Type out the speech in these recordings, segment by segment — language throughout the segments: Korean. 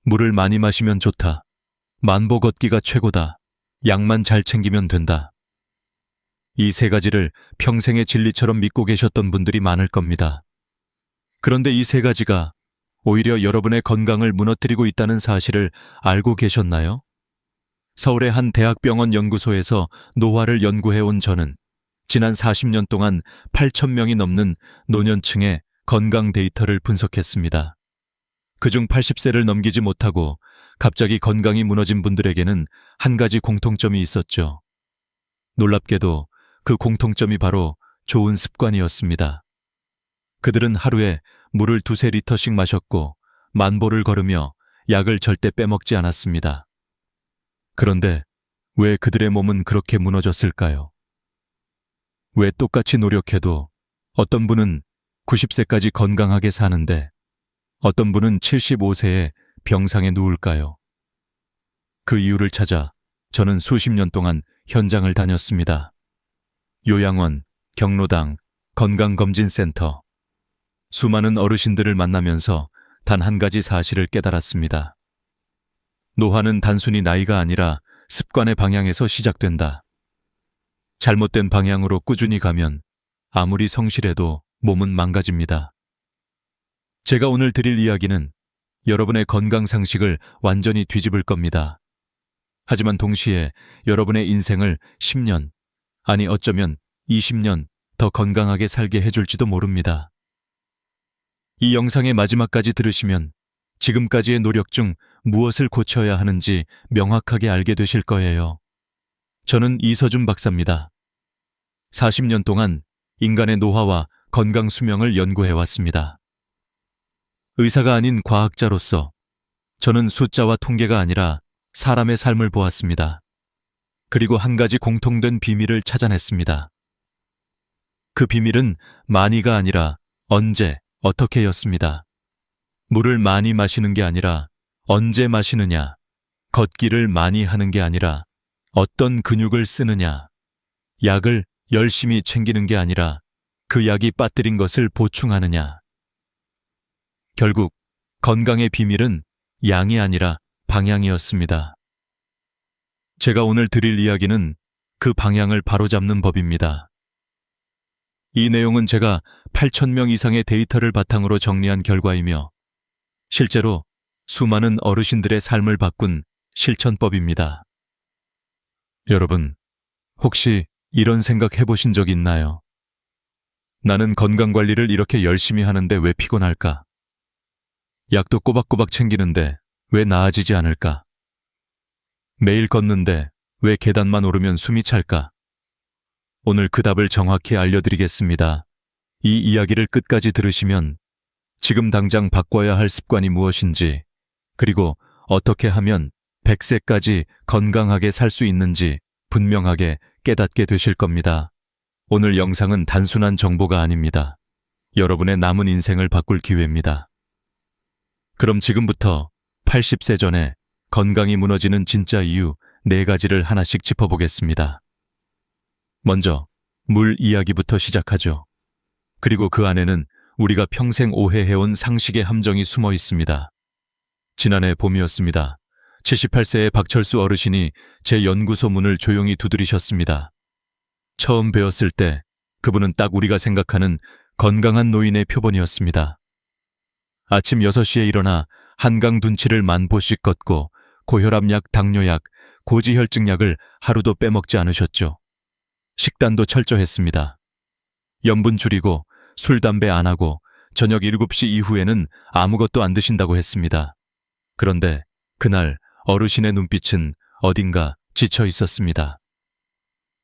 물을 많이 마시면 좋다. 만보 걷기가 최고다. 약만 잘 챙기면 된다. 이 세 가지를 평생의 진리처럼 믿고 계셨던 분들이 많을 겁니다. 그런데 이 세 가지가 오히려 여러분의 건강을 무너뜨리고 있다는 사실을 알고 계셨나요? 서울의 한 대학병원 연구소에서 노화를 연구해온 저는 지난 40년 동안 8,000명이 넘는 노년층의 건강 데이터를 분석했습니다. 그중 80세를 넘기지 못하고 갑자기 건강이 무너진 분들에게는 한 가지 공통점이 있었죠. 놀랍게도 그 공통점이 바로 좋은 습관이었습니다. 그들은 하루에 물을 2~3리터씩 마셨고 만보를 걸으며 약을 절대 빼먹지 않았습니다. 그런데 왜 그들의 몸은 그렇게 무너졌을까요? 왜 똑같이 노력해도 어떤 분은 90세까지 건강하게 사는데 어떤 분은 75세에 병상에 누울까요? 그 이유를 찾아 저는 수십 년 동안 현장을 다녔습니다. 요양원, 경로당, 건강검진센터. 수많은 어르신들을 만나면서 단 한 가지 사실을 깨달았습니다. 노화는 단순히 나이가 아니라 습관의 방향에서 시작된다. 잘못된 방향으로 꾸준히 가면 아무리 성실해도 몸은 망가집니다. 제가 오늘 드릴 이야기는 여러분의 건강 상식을 완전히 뒤집을 겁니다. 하지만 동시에 여러분의 인생을 10년, 아니 어쩌면 20년 더 건강하게 살게 해줄지도 모릅니다. 이 영상의 마지막까지 들으시면 지금까지의 노력 중 무엇을 고쳐야 하는지 명확하게 알게 되실 거예요. 저는 이서준 박사입니다. 40년 동안 인간의 노화와 건강 수명을 연구해왔습니다. 의사가 아닌 과학자로서 저는 숫자와 통계가 아니라 사람의 삶을 보았습니다. 그리고 한 가지 공통된 비밀을 찾아냈습니다. 그 비밀은 많이가 아니라 언제, 어떻게였습니다. 물을 많이 마시는 게 아니라 언제 마시느냐, 걷기를 많이 하는 게 아니라 어떤 근육을 쓰느냐, 약을 열심히 챙기는 게 아니라 그 약이 빠뜨린 것을 보충하느냐. 결국 건강의 비밀은 양이 아니라 방향이었습니다. 제가 오늘 드릴 이야기는 그 방향을 바로잡는 법입니다. 이 내용은 제가 8,000명 이상의 데이터를 바탕으로 정리한 결과이며 실제로 수많은 어르신들의 삶을 바꾼 실천법입니다. 여러분, 혹시 이런 생각 해보신 적 있나요? 나는 건강관리를 이렇게 열심히 하는데 왜 피곤할까? 약도 꼬박꼬박 챙기는데 왜 나아지지 않을까? 매일 걷는데 왜 계단만 오르면 숨이 찰까? 오늘 그 답을 정확히 알려드리겠습니다. 이 이야기를 끝까지 들으시면 지금 당장 바꿔야 할 습관이 무엇인지, 그리고 어떻게 하면 100세까지 건강하게 살 수 있는지 분명하게 깨닫게 되실 겁니다. 오늘 영상은 단순한 정보가 아닙니다. 여러분의 남은 인생을 바꿀 기회입니다. 그럼 지금부터 80세 전에 건강이 무너지는 진짜 이유 4가지를 하나씩 짚어보겠습니다. 먼저 물 이야기부터 시작하죠. 그리고 그 안에는 우리가 평생 오해해온 상식의 함정이 숨어 있습니다. 지난해 봄이었습니다. 78세의 박철수 어르신이 제 연구소 문을 조용히 두드리셨습니다. 처음 뵈었을 때 그분은 딱 우리가 생각하는 건강한 노인의 표본이었습니다. 아침 6시에 일어나 한강 둔치를 만보씩 걷고 고혈압약, 당뇨약, 고지혈증약을 하루도 빼먹지 않으셨죠. 식단도 철저했습니다. 염분 줄이고 술, 담배 안 하고 저녁 7시 이후에는 아무것도 안 드신다고 했습니다. 그런데 그날 어르신의 눈빛은 어딘가 지쳐 있었습니다.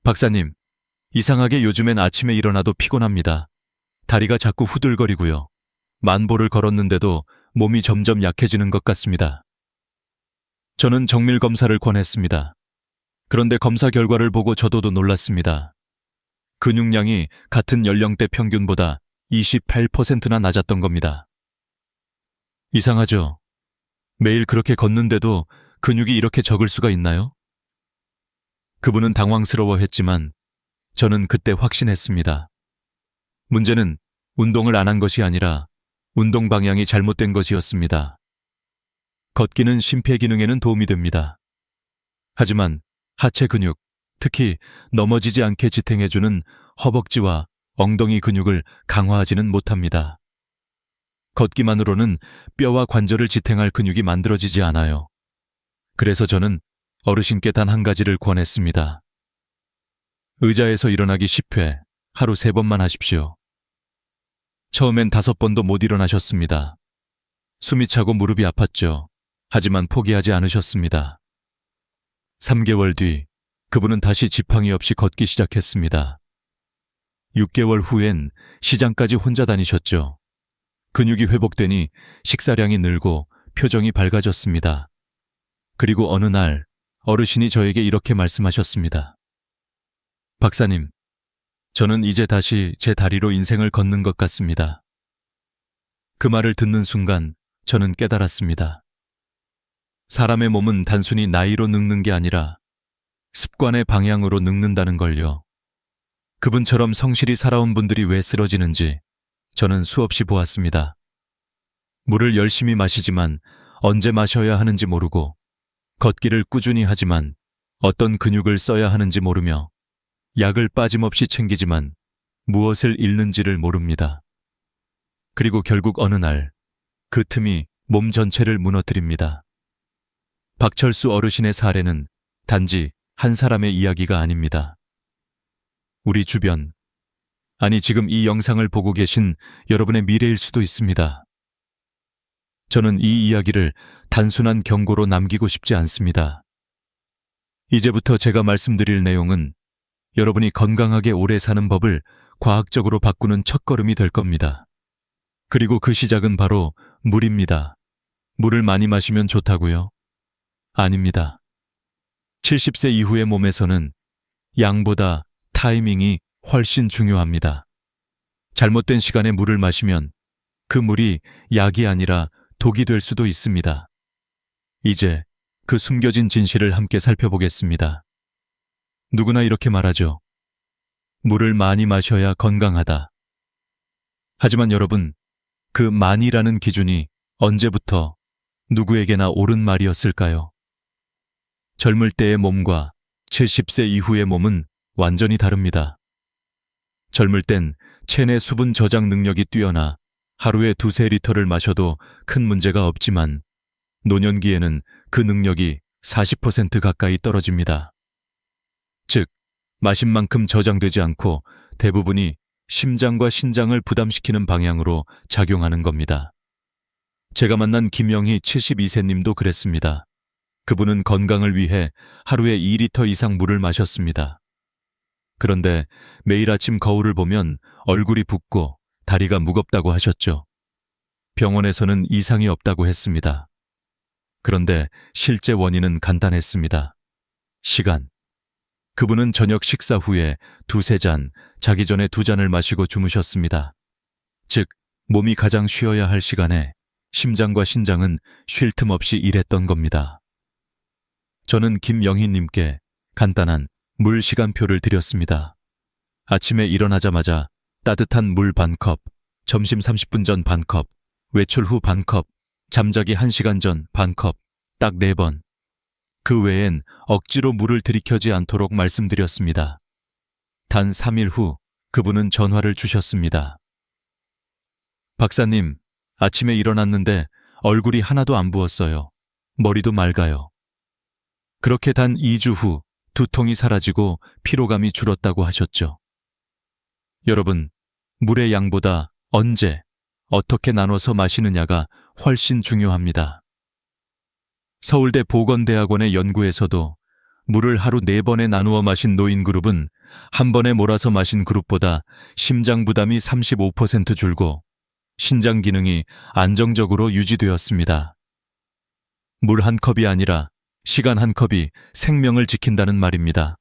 박사님, 이상하게 요즘엔 아침에 일어나도 피곤합니다. 다리가 자꾸 후들거리고요. 만보를 걸었는데도 몸이 점점 약해지는 것 같습니다. 저는 정밀 검사를 권했습니다. 그런데 검사 결과를 보고 저도 놀랐습니다. 근육량이 같은 연령대 평균보다 28%나 낮았던 겁니다. 이상하죠? 매일 그렇게 걷는데도 근육이 이렇게 적을 수가 있나요? 그분은 당황스러워했지만 저는 그때 확신했습니다. 문제는 운동을 안 한 것이 아니라 운동 방향이 잘못된 것이었습니다. 걷기는 심폐기능에는 도움이 됩니다. 하지만 하체 근육, 특히 넘어지지 않게 지탱해주는 허벅지와 엉덩이 근육을 강화하지는 못합니다. 걷기만으로는 뼈와 관절을 지탱할 근육이 만들어지지 않아요. 그래서 저는 어르신께 단 한 가지를 권했습니다. 의자에서 일어나기 10회, 하루 3번만 하십시오. 처음엔 5번도 못 일어나셨습니다. 숨이 차고 무릎이 아팠죠. 하지만 포기하지 않으셨습니다. 3개월 뒤 그분은 다시 지팡이 없이 걷기 시작했습니다. 6개월 후엔 시장까지 혼자 다니셨죠. 근육이 회복되니 식사량이 늘고 표정이 밝아졌습니다. 그리고 어느 날 어르신이 저에게 이렇게 말씀하셨습니다. 박사님, 저는 이제 다시 제 다리로 인생을 걷는 것 같습니다. 그 말을 듣는 순간 저는 깨달았습니다. 사람의 몸은 단순히 나이로 늙는 게 아니라 습관의 방향으로 늙는다는 걸요. 그분처럼 성실히 살아온 분들이 왜 쓰러지는지 저는 수없이 보았습니다. 물을 열심히 마시지만 언제 마셔야 하는지 모르고, 걷기를 꾸준히 하지만 어떤 근육을 써야 하는지 모르며, 약을 빠짐없이 챙기지만 무엇을 잃는지를 모릅니다. 그리고 결국 어느 날 그 틈이 몸 전체를 무너뜨립니다. 박철수 어르신의 사례는 단지 한 사람의 이야기가 아닙니다. 우리 주변, 아니 지금 이 영상을 보고 계신 여러분의 미래일 수도 있습니다. 저는 이 이야기를 단순한 경고로 남기고 싶지 않습니다. 이제부터 제가 말씀드릴 내용은 여러분이 건강하게 오래 사는 법을 과학적으로 바꾸는 첫걸음이 될 겁니다. 그리고 그 시작은 바로 물입니다. 물을 많이 마시면 좋다고요? 아닙니다. 70세 이후의 몸에서는 양보다 타이밍이 훨씬 중요합니다. 잘못된 시간에 물을 마시면 그 물이 약이 아니라 독이 될 수도 있습니다. 이제 그 숨겨진 진실을 함께 살펴보겠습니다. 누구나 이렇게 말하죠. 물을 많이 마셔야 건강하다. 하지만 여러분, 그 많이라는 기준이 언제부터 누구에게나 옳은 말이었을까요? 젊을 때의 몸과 70세 이후의 몸은 완전히 다릅니다. 젊을 땐 체내 수분 저장 능력이 뛰어나 하루에 2-3리터를 마셔도 큰 문제가 없지만 노년기에는 그 능력이 40% 가까이 떨어집니다. 즉, 마신 만큼 저장되지 않고 대부분이 심장과 신장을 부담시키는 방향으로 작용하는 겁니다. 제가 만난 김영희 72세님도 그랬습니다. 그분은 건강을 위해 하루에 2리터 이상 물을 마셨습니다. 그런데 매일 아침 거울을 보면 얼굴이 붓고 다리가 무겁다고 하셨죠. 병원에서는 이상이 없다고 했습니다. 그런데 실제 원인은 간단했습니다. 시간. 그분은 저녁 식사 후에 2-3잔, 자기 전에 2잔을 마시고 주무셨습니다. 즉, 몸이 가장 쉬어야 할 시간에 심장과 신장은 쉴 틈 없이 일했던 겁니다. 저는 김영희님께 간단한 물 시간표를 드렸습니다. 아침에 일어나자마자 따뜻한 물 반컵, 점심 30분 전 반컵, 외출 후 반컵, 잠자기 1시간 전 반컵, 딱 4번. 그 외엔 억지로 물을 들이켜지 않도록 말씀드렸습니다. 단 3일 후 그분은 전화를 주셨습니다. 박사님, 아침에 일어났는데 얼굴이 하나도 안 부었어요. 머리도 맑아요. 그렇게 단 2주 후 두통이 사라지고 피로감이 줄었다고 하셨죠. 여러분, 물의 양보다 언제, 어떻게 나눠서 마시느냐가 훨씬 중요합니다. 서울대 보건대학원의 연구에서도 물을 하루 4번에 나누어 마신 노인 그룹은 한 번에 몰아서 마신 그룹보다 심장 부담이 35% 줄고 신장 기능이 안정적으로 유지되었습니다. 물 한 컵이 아니라 시간 한 컵이 생명을 지킨다는 말입니다.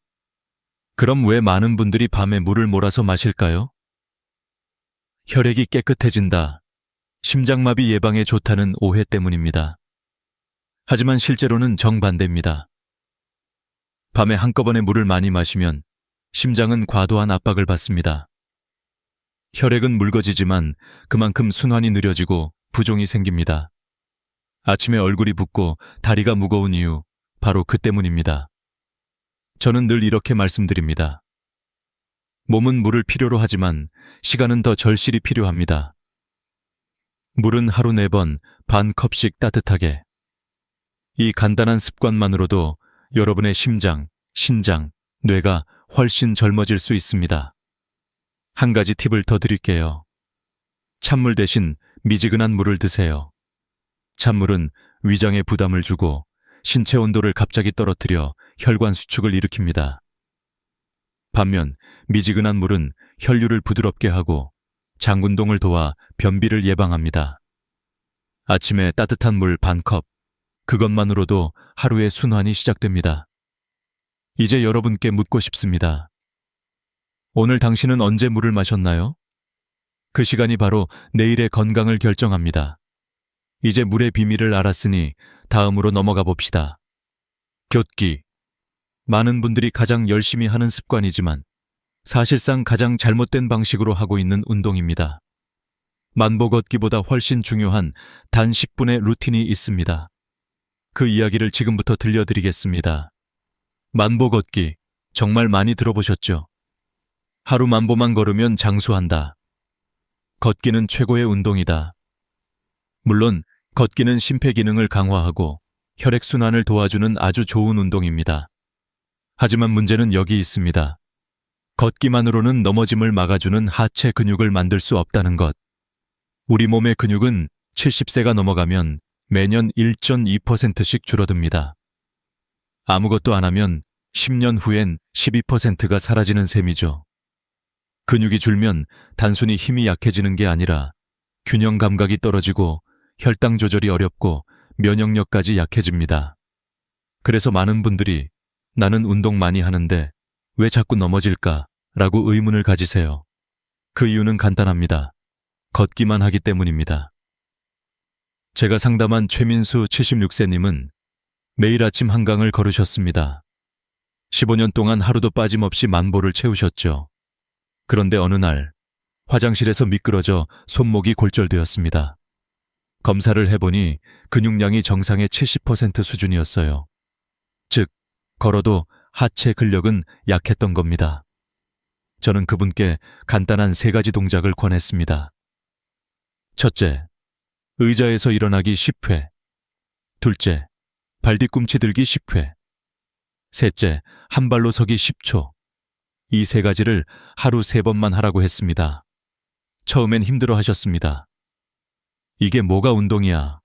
그럼 왜 많은 분들이 밤에 물을 몰아서 마실까요? 혈액이 깨끗해진다, 심장마비 예방에 좋다는 오해 때문입니다. 하지만 실제로는 정반대입니다. 밤에 한꺼번에 물을 많이 마시면 심장은 과도한 압박을 받습니다. 혈액은 묽어지지만 그만큼 순환이 느려지고 부종이 생깁니다. 아침에 얼굴이 붓고 다리가 무거운 이유, 바로 그 때문입니다. 저는 늘 이렇게 말씀드립니다. 몸은 물을 필요로 하지만 시간은 더 절실히 필요합니다. 물은 하루 4번 반 컵씩 따뜻하게. 이 간단한 습관만으로도 여러분의 심장, 신장, 뇌가 훨씬 젊어질 수 있습니다. 한 가지 팁을 더 드릴게요. 찬물 대신 미지근한 물을 드세요. 찬물은 위장에 부담을 주고 신체 온도를 갑자기 떨어뜨려 혈관 수축을 일으킵니다. 반면 미지근한 물은 혈류를 부드럽게 하고 장 운동을 도와 변비를 예방합니다. 아침에 따뜻한 물 반 컵, 그것만으로도 하루의 순환이 시작됩니다. 이제 여러분께 묻고 싶습니다. 오늘 당신은 언제 물을 마셨나요? 그 시간이 바로 내일의 건강을 결정합니다. 이제 물의 비밀을 알았으니 다음으로 넘어가 봅시다. 걷기. 많은 분들이 가장 열심히 하는 습관이지만 사실상 가장 잘못된 방식으로 하고 있는 운동입니다. 만보 걷기보다 훨씬 중요한 단 10분의 루틴이 있습니다. 그 이야기를 지금부터 들려드리겠습니다. 만보 걷기, 정말 많이 들어보셨죠? 하루 만보만 걸으면 장수한다. 걷기는 최고의 운동이다. 물론 걷기는 심폐기능을 강화하고 혈액순환을 도와주는 아주 좋은 운동입니다. 하지만 문제는 여기 있습니다. 걷기만으로는 넘어짐을 막아주는 하체 근육을 만들 수 없다는 것. 우리 몸의 근육은 70세가 넘어가면 매년 1.2%씩 줄어듭니다. 아무것도 안 하면 10년 후엔 12%가 사라지는 셈이죠. 근육이 줄면 단순히 힘이 약해지는 게 아니라 균형 감각이 떨어지고 혈당 조절이 어렵고 면역력까지 약해집니다. 그래서 많은 분들이 나는 운동 많이 하는데 왜 자꾸 넘어질까? 라고 의문을 가지세요. 그 이유는 간단합니다. 걷기만 하기 때문입니다. 제가 상담한 최민수 76세님은 매일 아침 한강을 걸으셨습니다. 15년 동안 하루도 빠짐없이 만보를 채우셨죠. 그런데 어느 날 화장실에서 미끄러져 손목이 골절되었습니다. 검사를 해보니 근육량이 정상의 70% 수준이었어요. 즉, 걸어도 하체 근력은 약했던 겁니다. 저는 그분께 간단한 3가지 동작을 권했습니다. 첫째, 의자에서 일어나기 10회. 둘째, 발뒤꿈치 들기 10회. 셋째, 한 발로 서기 10초. 이 3가지를 하루 3번만 하라고 했습니다. 처음엔 힘들어 하셨습니다. 이게 뭐가 운동이야?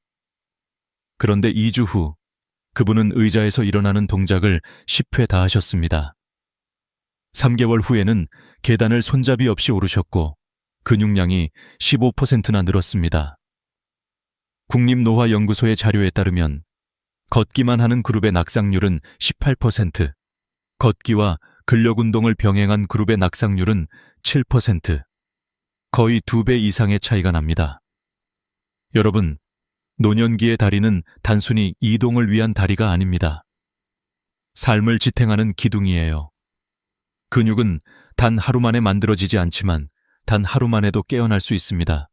그런데 2주 후, 그분은 의자에서 일어나는 동작을 10회 다 하셨습니다. 3개월 후에는 계단을 손잡이 없이 오르셨고 근육량이 15%나 늘었습니다. 국립노화연구소의 자료에 따르면 걷기만 하는 그룹의 낙상률은 18%, 걷기와 근력운동을 병행한 그룹의 낙상률은 7%, 거의 2배 이상의 차이가 납니다. 여러분, 노년기의 다리는 단순히 이동을 위한 다리가 아닙니다. 삶을 지탱하는 기둥이에요. 근육은 단 하루 만에 만들어지지 않지만 단 하루 만에도 깨어날 수 있습니다.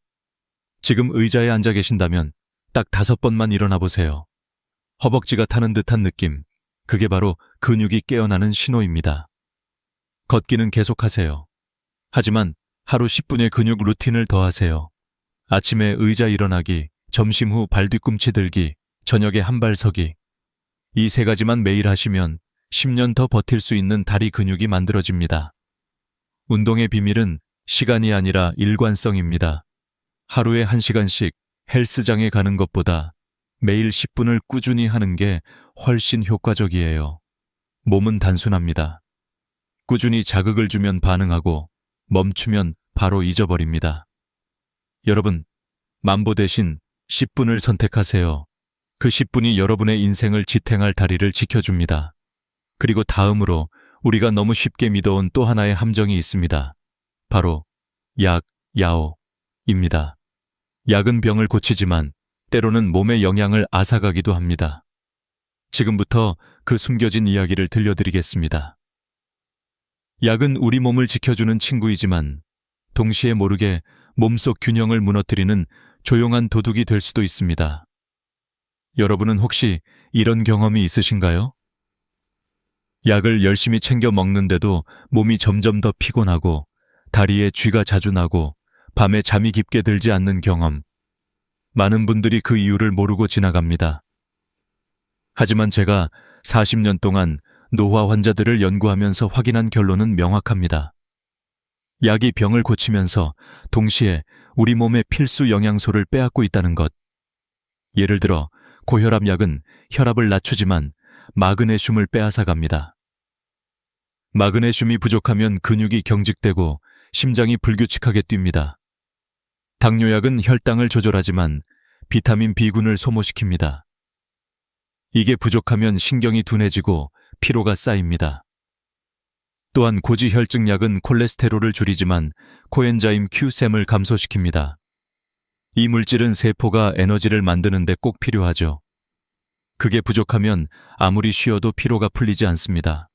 지금 의자에 앉아 계신다면 딱 5번만 일어나 보세요. 허벅지가 타는 듯한 느낌, 그게 바로 근육이 깨어나는 신호입니다. 걷기는 계속하세요. 하지만 하루 10분의 근육 루틴을 더하세요. 아침에 의자 일어나기, 점심 후 발뒤꿈치 들기, 저녁에 한 발 서기. 이 3가지만 매일 하시면 10년 더 버틸 수 있는 다리 근육이 만들어집니다. 운동의 비밀은 시간이 아니라 일관성입니다. 하루에 1시간씩 헬스장에 가는 것보다 매일 10분을 꾸준히 하는 게 훨씬 효과적이에요. 몸은 단순합니다. 꾸준히 자극을 주면 반응하고 멈추면 바로 잊어버립니다. 여러분, 만보 대신 10분을 선택하세요. 그 10분이 여러분의 인생을 지탱할 다리를 지켜줍니다. 그리고 다음으로 우리가 너무 쉽게 믿어온 또 하나의 함정이 있습니다. 바로 약, 야오입니다. 약은 병을 고치지만 때로는 몸의 영양을 앗아가기도 합니다. 지금부터 그 숨겨진 이야기를 들려드리겠습니다. 약은 우리 몸을 지켜주는 친구이지만 동시에 모르게 몸속 균형을 무너뜨리는 조용한 도둑이 될 수도 있습니다. 여러분은 혹시 이런 경험이 있으신가요? 약을 열심히 챙겨 먹는데도 몸이 점점 더 피곤하고 다리에 쥐가 자주 나고 밤에 잠이 깊게 들지 않는 경험. 많은 분들이 그 이유를 모르고 지나갑니다. 하지만 제가 40년 동안 노화 환자들을 연구하면서 확인한 결론은 명확합니다. 약이 병을 고치면서 동시에 우리 몸의 필수 영양소를 빼앗고 있다는 것. 예를 들어 고혈압 약은 혈압을 낮추지만 마그네슘을 빼앗아 갑니다. 마그네슘이 부족하면 근육이 경직되고 심장이 불규칙하게 뜁니다. 당뇨약은 혈당을 조절하지만 비타민 B군을 소모시킵니다. 이게 부족하면 신경이 둔해지고 피로가 쌓입니다. 또한 고지혈증약은 콜레스테롤을 줄이지만 코엔자임 Q-셈을 감소시킵니다. 이 물질은 세포가 에너지를 만드는 데 꼭 필요하죠. 그게 부족하면 아무리 쉬어도 피로가 풀리지 않습니다.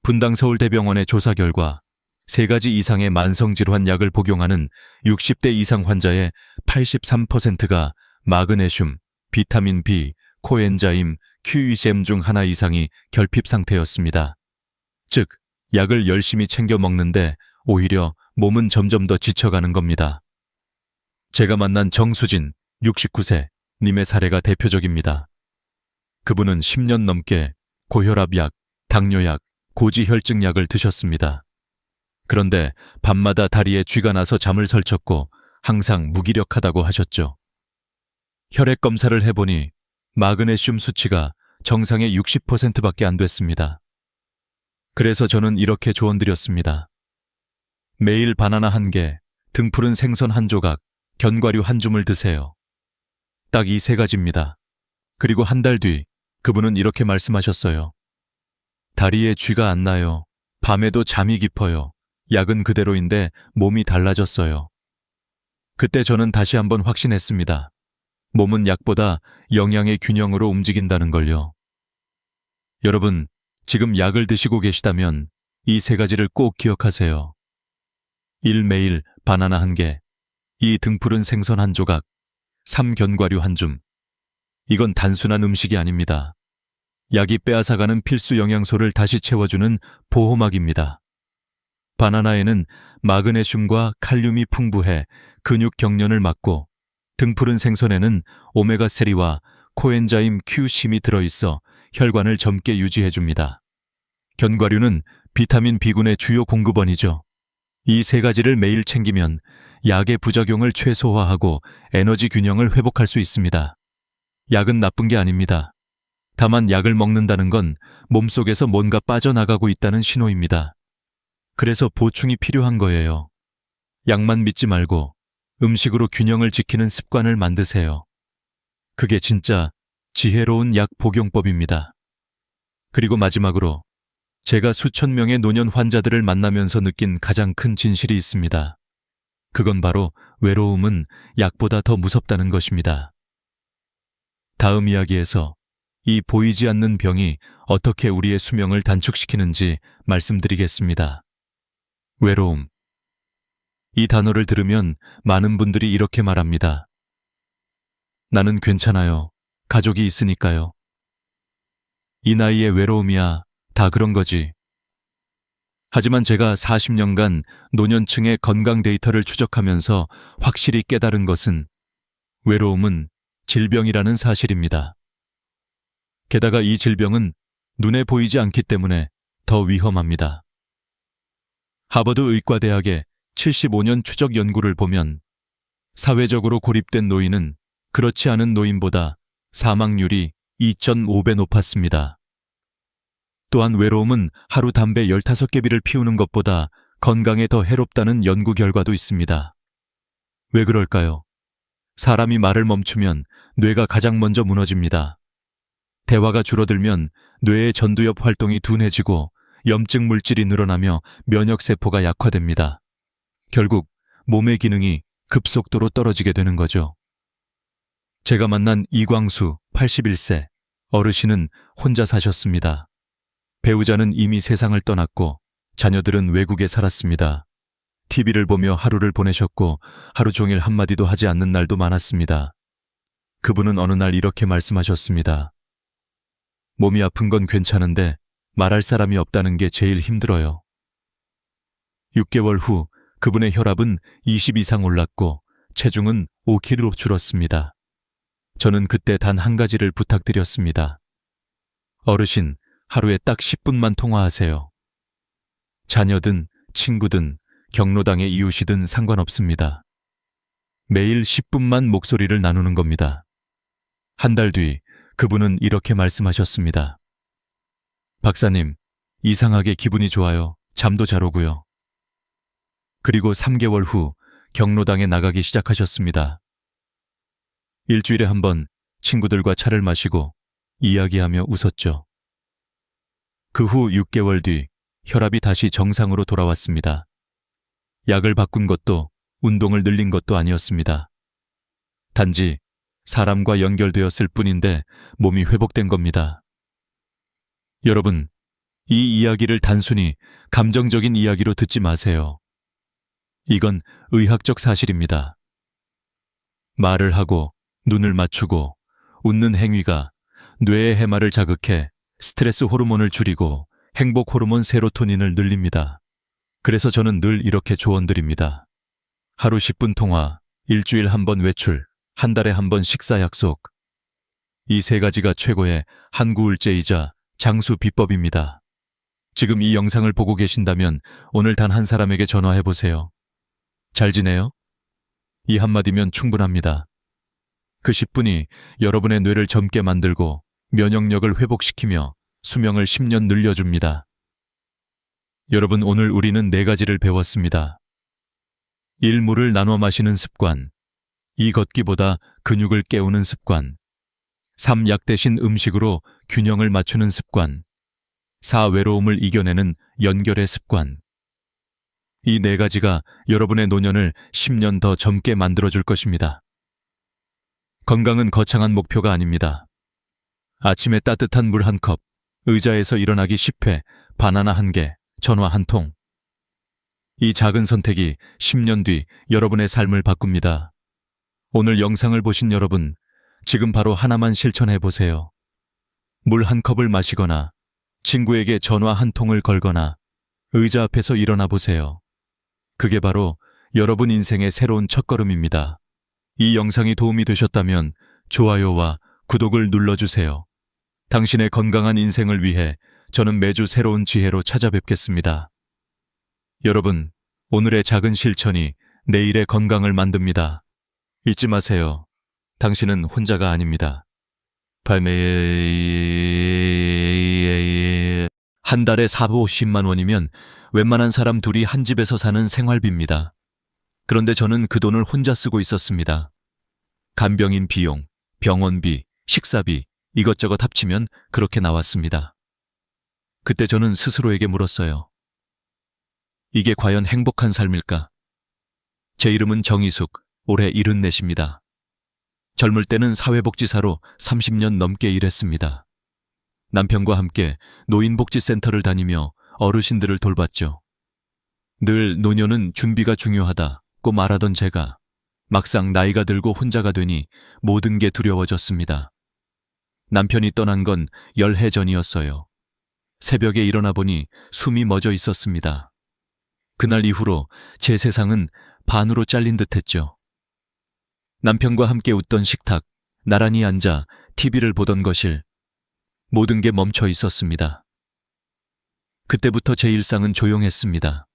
분당 서울대병원의 조사 결과 3가지 이상의 만성질환 약을 복용하는 60대 이상 환자의 83%가 마그네슘, 비타민 B, 코엔자임, Q-셈 중 하나 이상이 결핍 상태였습니다. 즉, 약을 열심히 챙겨 먹는데 오히려 몸은 점점 더 지쳐가는 겁니다. 제가 만난 정수진, 69세, 님의 사례가 대표적입니다. 그분은 10년 넘게 고혈압약, 당뇨약, 고지혈증약을 드셨습니다. 그런데 밤마다 다리에 쥐가 나서 잠을 설쳤고 항상 무기력하다고 하셨죠. 혈액 검사를 해보니 마그네슘 수치가 정상의 60%밖에 안 됐습니다. 그래서 저는 이렇게 조언드렸습니다. 매일 바나나 1개, 등푸른 생선 1조각, 견과류 1줌을 드세요. 딱 이 3가지입니다. 그리고 한 달 뒤 그분은 이렇게 말씀하셨어요. 다리에 쥐가 안 나요. 밤에도 잠이 깊어요. 약은 그대로인데 몸이 달라졌어요. 그때 저는 다시 한번 확신했습니다. 몸은 약보다 영양의 균형으로 움직인다는 걸요. 여러분, 지금 약을 드시고 계시다면 이 3가지를 꼭 기억하세요. 1. 매일 바나나 1개, 2. 등푸른 생선 1조각, 3. 견과류 1줌. 이건 단순한 음식이 아닙니다. 약이 빼앗아가는 필수 영양소를 다시 채워주는 보호막입니다. 바나나에는 마그네슘과 칼륨이 풍부해 근육 경련을 막고, 등푸른 생선에는 오메가3와 코엔자임 Q-심이 들어있어 혈관을 젊게 유지해줍니다. 견과류는 비타민 B군의 주요 공급원이죠. 이 3가지를 매일 챙기면 약의 부작용을 최소화하고 에너지 균형을 회복할 수 있습니다. 약은 나쁜 게 아닙니다. 다만 약을 먹는다는 건 몸속에서 뭔가 빠져나가고 있다는 신호입니다. 그래서 보충이 필요한 거예요. 약만 믿지 말고 음식으로 균형을 지키는 습관을 만드세요. 그게 진짜 지혜로운 약 복용법입니다. 그리고 마지막으로 제가 수천 명의 노년 환자들을 만나면서 느낀 가장 큰 진실이 있습니다. 그건 바로 외로움은 약보다 더 무섭다는 것입니다. 다음 이야기에서 이 보이지 않는 병이 어떻게 우리의 수명을 단축시키는지 말씀드리겠습니다. 외로움. 이 단어를 들으면 많은 분들이 이렇게 말합니다. 나는 괜찮아요. 가족이 있으니까요. 이 나이에 외로움이야. 다 그런 거지. 하지만 제가 40년간 노년층의 건강 데이터를 추적하면서 확실히 깨달은 것은 외로움은 질병이라는 사실입니다. 게다가 이 질병은 눈에 보이지 않기 때문에 더 위험합니다. 하버드 의과대학의 75년 추적 연구를 보면 사회적으로 고립된 노인은 그렇지 않은 노인보다 사망률이 2.5배 높았습니다. 또한 외로움은 하루 담배 15개비를 피우는 것보다 건강에 더 해롭다는 연구 결과도 있습니다. 왜 그럴까요? 사람이 말을 멈추면 뇌가 가장 먼저 무너집니다. 대화가 줄어들면 뇌의 전두엽 활동이 둔해지고 염증 물질이 늘어나며 면역세포가 약화됩니다. 결국 몸의 기능이 급속도로 떨어지게 되는 거죠. 제가 만난 이광수 81세 어르신은 혼자 사셨습니다. 배우자는 이미 세상을 떠났고 자녀들은 외국에 살았습니다. TV를 보며 하루를 보내셨고 하루 종일 한마디도 하지 않는 날도 많았습니다. 그분은 어느 날 이렇게 말씀하셨습니다. 몸이 아픈 건 괜찮은데 말할 사람이 없다는 게 제일 힘들어요. 6개월 후 그분의 혈압은 20 이상 올랐고 체중은 5kg 줄었습니다. 저는 그때 단 한 가지를 부탁드렸습니다. 어르신, 하루에 딱 10분만 통화하세요. 자녀든 친구든 경로당의 이웃이든 상관없습니다. 매일 10분만 목소리를 나누는 겁니다. 한 달 뒤 그분은 이렇게 말씀하셨습니다. 박사님, 이상하게 기분이 좋아요. 잠도 잘 오고요. 그리고 3개월 후 경로당에 나가기 시작하셨습니다. 일주일에 한 번 친구들과 차를 마시고 이야기하며 웃었죠. 그 후 6개월 뒤 혈압이 다시 정상으로 돌아왔습니다. 약을 바꾼 것도 운동을 늘린 것도 아니었습니다. 단지 사람과 연결되었을 뿐인데 몸이 회복된 겁니다. 여러분, 이 이야기를 단순히 감정적인 이야기로 듣지 마세요. 이건 의학적 사실입니다. 말을 하고 눈을 맞추고 웃는 행위가 뇌의 해마를 자극해 스트레스 호르몬을 줄이고 행복 호르몬 세로토닌을 늘립니다. 그래서 저는 늘 이렇게 조언드립니다. 하루 10분 통화, 일주일 한 번 외출, 한 달에 한 번 식사 약속. 이 세 가지가 최고의 한구울제이자 장수 비법입니다. 지금 이 영상을 보고 계신다면 오늘 단 한 사람에게 전화해보세요. 잘 지내요? 이 한마디면 충분합니다. 그 10분이 여러분의 뇌를 젊게 만들고 면역력을 회복시키며 수명을 10년 늘려줍니다. 여러분, 오늘 우리는 4가지를 배웠습니다. 1. 물을 나눠 마시는 습관. 2. 걷기보다 근육을 깨우는 습관. 3. 약 대신 음식으로 균형을 맞추는 습관. 4. 외로움을 이겨내는 연결의 습관. 이 4가지가 여러분의 노년을 10년 더 젊게 만들어줄 것입니다. 건강은 거창한 목표가 아닙니다. 아침에 따뜻한 물 한 컵, 의자에서 일어나기 10회, 바나나 1개, 전화 1통. 이 작은 선택이 10년 뒤 여러분의 삶을 바꿉니다. 오늘 영상을 보신 여러분, 지금 바로 하나만 실천해 보세요. 물 한 컵을 마시거나, 친구에게 전화 1통을 걸거나, 의자 앞에서 일어나 보세요. 그게 바로 여러분 인생의 새로운 첫걸음입니다. 이 영상이 도움이 되셨다면 좋아요와 구독을 눌러주세요. 당신의 건강한 인생을 위해 저는 매주 새로운 지혜로 찾아뵙겠습니다. 여러분, 오늘의 작은 실천이 내일의 건강을 만듭니다. 잊지 마세요. 당신은 혼자가 아닙니다. 한 달에 450만 원이면 웬만한 사람 둘이 한 집에서 사는 생활비입니다. 그런데 저는 그 돈을 혼자 쓰고 있었습니다. 간병인 비용, 병원비, 식사비, 이것저것 합치면 그렇게 나왔습니다. 그때 저는 스스로에게 물었어요. 이게 과연 행복한 삶일까? 제 이름은 정희숙, 올해 74입니다. 젊을 때는 사회복지사로 30년 넘게 일했습니다. 남편과 함께 노인복지센터를 다니며 어르신들을 돌봤죠. 늘 노년은 준비가 중요하다고 말하던 제가 막상 나이가 들고 혼자가 되니 모든 게 두려워졌습니다. 남편이 떠난 건 10해 전이었어요. 새벽에 일어나 보니 숨이 멎어 있었습니다. 그날 이후로 제 세상은 반으로 잘린 듯했죠. 남편과 함께 웃던 식탁, 나란히 앉아 TV를 보던 거실, 모든 게 멈춰 있었습니다. 그때부터 제 일상은 조용했습니다.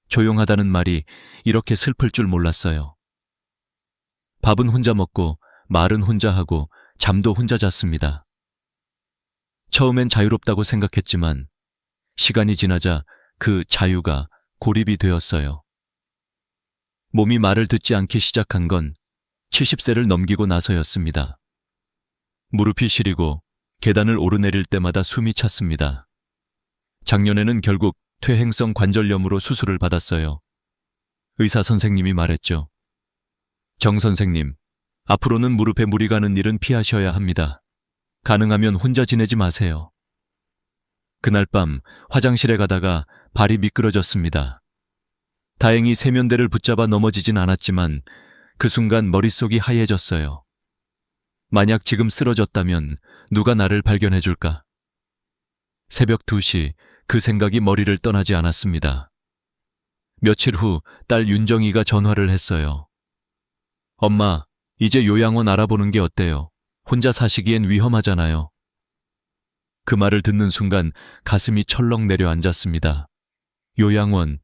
조용하다는 말이 이렇게 슬플 줄 몰랐어요. 밥은 혼자 먹고 말은 혼자 하고 잠도 혼자 잤습니다. 처음엔 자유롭다고 생각했지만 시간이 지나자 그 자유가 고립이 되었어요. 몸이 말을 듣지 않기 시작한 건 70세를 넘기고 나서였습니다. 무릎이 시리고 계단을 오르내릴 때마다 숨이 찼습니다. 작년에는 결국 퇴행성 관절염으로 수술을 받았어요. 의사 선생님이 말했죠. 정 선생님, 앞으로는 무릎에 물이 가는 일은 피하셔야 합니다. 가능하면 혼자 지내지 마세요. 그날 밤 화장실에 가다가 발이 미끄러졌습니다. 다행히 세면대를 붙잡아 넘어지진 않았지만 그 순간 머릿속이 하얘졌어요. 만약 지금 쓰러졌다면 누가 나를 발견해 줄까? 새벽 2시 그 생각이 머리를 떠나지 않았습니다. 며칠 후 딸 윤정이가 전화를 했어요. 엄마, 이제 요양원 알아보는 게 어때요? 혼자 사시기엔 위험하잖아요. 그 말을 듣는 순간 가슴이 철렁 내려앉았습니다. 요양원.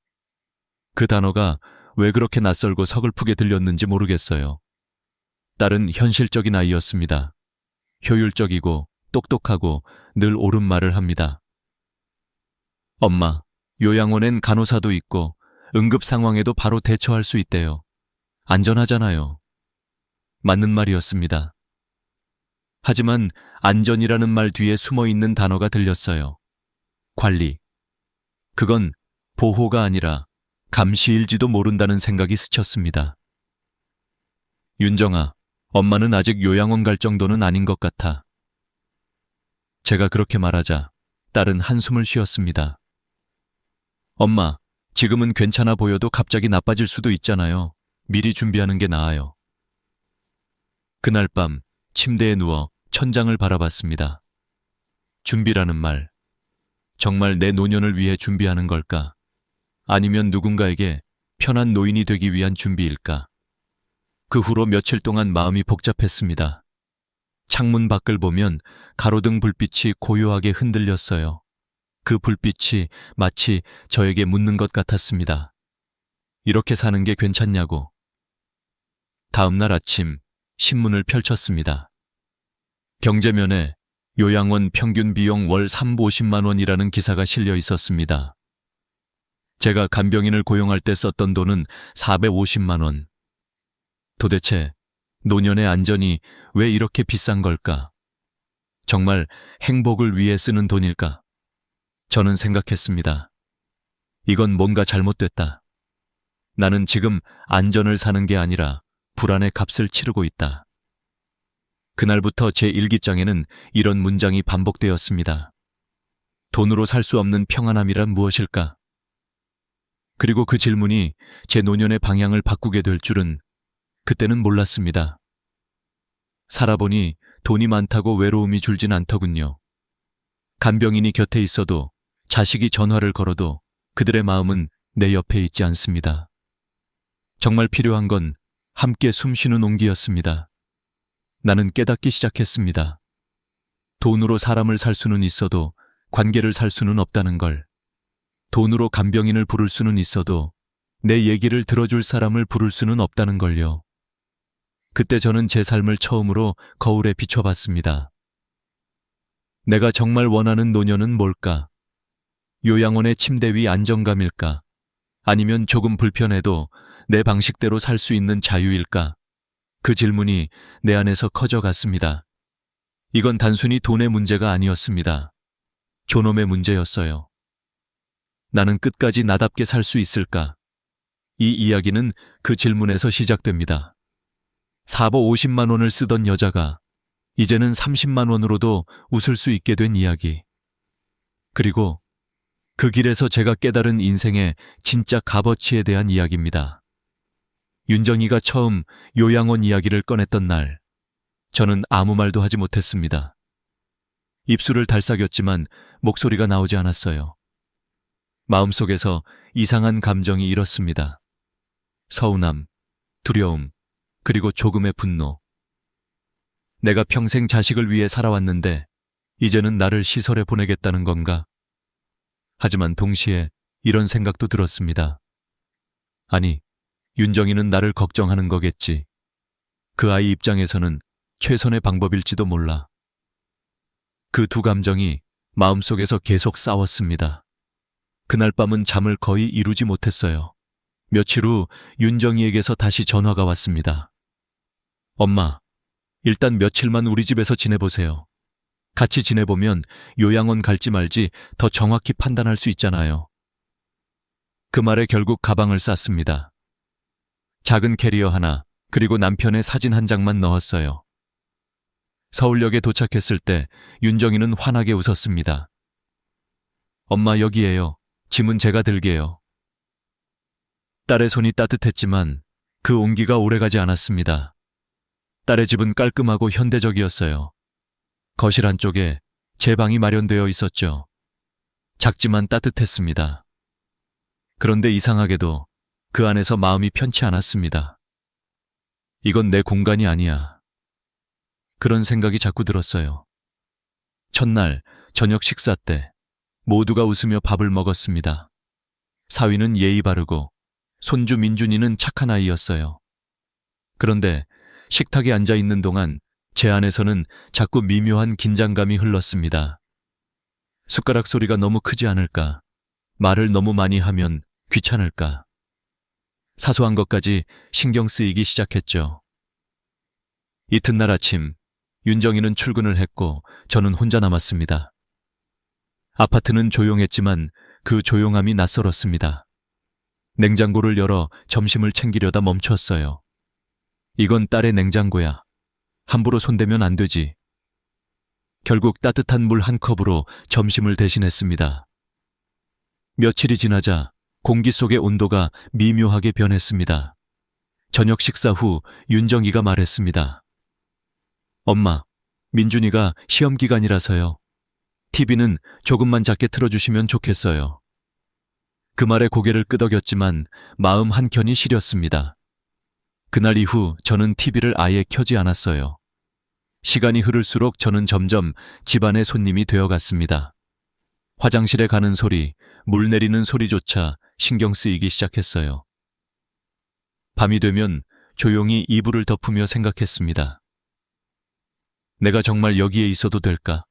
그 단어가 왜 그렇게 낯설고 서글프게 들렸는지 모르겠어요. 딸은 현실적인 아이였습니다. 효율적이고 똑똑하고 늘 옳은 말을 합니다. 엄마, 요양원엔 간호사도 있고 응급 상황에도 바로 대처할 수 있대요. 안전하잖아요. 맞는 말이었습니다. 하지만 안전이라는 말 뒤에 숨어 있는 단어가 들렸어요. 관리. 그건 보호가 아니라 감시일지도 모른다는 생각이 스쳤습니다. 윤정아, 엄마는 아직 요양원 갈 정도는 아닌 것 같아. 제가 그렇게 말하자 딸은 한숨을 쉬었습니다. 엄마, 지금은 괜찮아 보여도 갑자기 나빠질 수도 있잖아요. 미리 준비하는 게 나아요. 그날 밤 침대에 누워 천장을 바라봤습니다. 준비라는 말. 정말 내 노년을 위해 준비하는 걸까? 아니면 누군가에게 편한 노인이 되기 위한 준비일까? 그 후로 며칠 동안 마음이 복잡했습니다. 창문 밖을 보면 가로등 불빛이 고요하게 흔들렸어요. 그 불빛이 마치 저에게 묻는 것 같았습니다. 이렇게 사는 게 괜찮냐고. 다음 날 아침 신문을 펼쳤습니다. 경제면에 요양원 평균 비용 월 350만 원이라는 기사가 실려 있었습니다. 제가 간병인을 고용할 때 썼던 돈은 450만 원. 도대체 노년의 안전이 왜 이렇게 비싼 걸까? 정말 행복을 위해 쓰는 돈일까? 저는 생각했습니다. 이건 뭔가 잘못됐다. 나는 지금 안전을 사는 게 아니라 불안의 값을 치르고 있다. 그날부터 제 일기장에는 이런 문장이 반복되었습니다. 돈으로 살 수 없는 평안함이란 무엇일까? 그리고 그 질문이 제 노년의 방향을 바꾸게 될 줄은 그때는 몰랐습니다. 살아보니 돈이 많다고 외로움이 줄진 않더군요. 간병인이 곁에 있어도, 자식이 전화를 걸어도 그들의 마음은 내 옆에 있지 않습니다. 정말 필요한 건 함께 숨쉬는 온기였습니다. 나는 깨닫기 시작했습니다. 돈으로 사람을 살 수는 있어도 관계를 살 수는 없다는 걸. 돈으로 간병인을 부를 수는 있어도 내 얘기를 들어줄 사람을 부를 수는 없다는 걸요. 그때 저는 제 삶을 처음으로 거울에 비춰봤습니다. 내가 정말 원하는 노년은 뭘까? 요양원의 침대 위 안정감일까? 아니면 조금 불편해도 내 방식대로 살 수 있는 자유일까? 그 질문이 내 안에서 커져갔습니다. 이건 단순히 돈의 문제가 아니었습니다. 존엄의 문제였어요. 나는 끝까지 나답게 살 수 있을까? 이 이야기는 그 질문에서 시작됩니다. 450만 원을 쓰던 여자가 이제는 30만 원으로도 웃을 수 있게 된 이야기. 그리고 그 길에서 제가 깨달은 인생의 진짜 값어치에 대한 이야기입니다. 윤정이가 처음 요양원 이야기를 꺼냈던 날, 저는 아무 말도 하지 못했습니다. 입술을 달싹였지만 목소리가 나오지 않았어요. 마음속에서 이상한 감정이 일었습니다. 서운함, 두려움, 그리고 조금의 분노. 내가 평생 자식을 위해 살아왔는데 이제는 나를 시설에 보내겠다는 건가? 하지만 동시에 이런 생각도 들었습니다. 아니, 윤정이는 나를 걱정하는 거겠지. 그 아이 입장에서는 최선의 방법일지도 몰라. 그 두 감정이 마음속에서 계속 싸웠습니다. 그날 밤은 잠을 거의 이루지 못했어요. 며칠 후 윤정이에게서 다시 전화가 왔습니다. 엄마, 일단 며칠만 우리 집에서 지내보세요. 같이 지내보면 요양원 갈지 말지 더 정확히 판단할 수 있잖아요. 그 말에 결국 가방을 쌌습니다. 작은 캐리어 하나, 그리고 남편의 사진 한 장만 넣었어요. 서울역에 도착했을 때 윤정이는 환하게 웃었습니다. 엄마, 여기에요. 짐은 제가 들게요. 딸의 손이 따뜻했지만 그 온기가 오래가지 않았습니다. 딸의 집은 깔끔하고 현대적이었어요. 거실 한쪽에 제 방이 마련되어 있었죠. 작지만 따뜻했습니다. 그런데 이상하게도 그 안에서 마음이 편치 않았습니다. 이건 내 공간이 아니야. 그런 생각이 자꾸 들었어요. 첫날 저녁 식사 때 모두가 웃으며 밥을 먹었습니다. 사위는 예의 바르고 손주 민준이는 착한 아이였어요. 그런데 식탁에 앉아 있는 동안 제 안에서는 자꾸 미묘한 긴장감이 흘렀습니다. 숟가락 소리가 너무 크지 않을까? 말을 너무 많이 하면 귀찮을까? 사소한 것까지 신경 쓰이기 시작했죠. 이튿날 아침, 윤정이는 출근을 했고 저는 혼자 남았습니다. 아파트는 조용했지만 그 조용함이 낯설었습니다. 냉장고를 열어 점심을 챙기려다 멈췄어요. 이건 딸의 냉장고야. 함부로 손대면 안 되지. 결국 따뜻한 물 한 컵으로 점심을 대신했습니다. 며칠이 지나자 공기 속의 온도가 미묘하게 변했습니다. 저녁 식사 후 윤정이가 말했습니다. 엄마, 민준이가 시험 기간이라서요. TV는 조금만 작게 틀어주시면 좋겠어요. 그 말에 고개를 끄덕였지만 마음 한켠이 시렸습니다. 그날 이후 저는 TV를 아예 켜지 않았어요. 시간이 흐를수록 저는 점점 집안의 손님이 되어갔습니다. 화장실에 가는 소리, 물 내리는 소리조차 신경 쓰이기 시작했어요. 밤이 되면 조용히 이불을 덮으며 생각했습니다. 내가 정말 여기에 있어도 될까?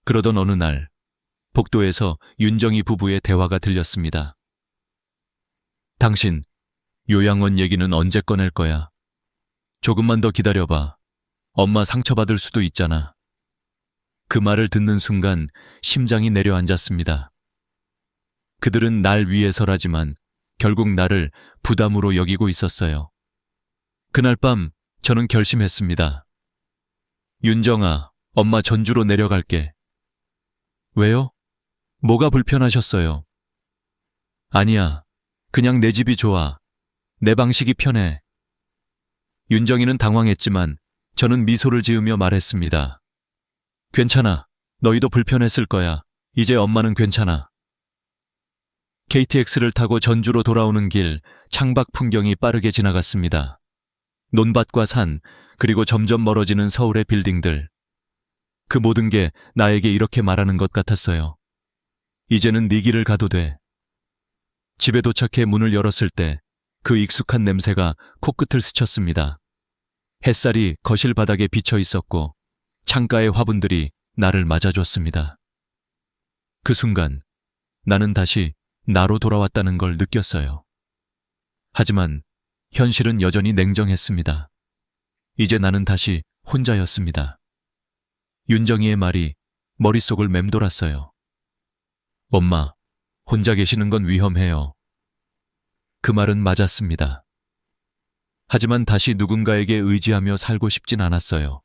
그러던 어느 날, 복도에서 윤정이 부부의 대화가 들렸습니다. 당신, 요양원 얘기는 언제 꺼낼 거야? 조금만 더 기다려봐. 엄마 상처받을 수도 있잖아. 그 말을 듣는 순간 심장이 내려앉았습니다. 그들은 날 위해서라지만 결국 나를 부담으로 여기고 있었어요. 그날 밤 저는 결심했습니다. 윤정아, 엄마 전주로 내려갈게. 왜요? 뭐가 불편하셨어요? 아니야, 그냥 내 집이 좋아. 내 방식이 편해. 윤정이는 당황했지만 저는 미소를 지으며 말했습니다. 괜찮아. 너희도 불편했을 거야. 이제 엄마는 괜찮아. KTX를 타고 전주로 돌아오는 길, 창밖 풍경이 빠르게 지나갔습니다. 논밭과 산, 그리고 점점 멀어지는 서울의 빌딩들. 그 모든 게 나에게 이렇게 말하는 것 같았어요. 이제는 네 길을 가도 돼. 집에 도착해 문을 열었을 때 그 익숙한 냄새가 코끝을 스쳤습니다. 햇살이 거실 바닥에 비쳐 있었고 창가의 화분들이 나를 맞아줬습니다. 그 순간 나는 다시 나로 돌아왔다는 걸 느꼈어요. 하지만 현실은 여전히 냉정했습니다. 이제 나는 다시 혼자였습니다. 윤정이의 말이 머릿속을 맴돌았어요. 엄마, 혼자 계시는 건 위험해요. 그 말은 맞았습니다. 하지만 다시 누군가에게 의지하며 살고 싶진 않았어요.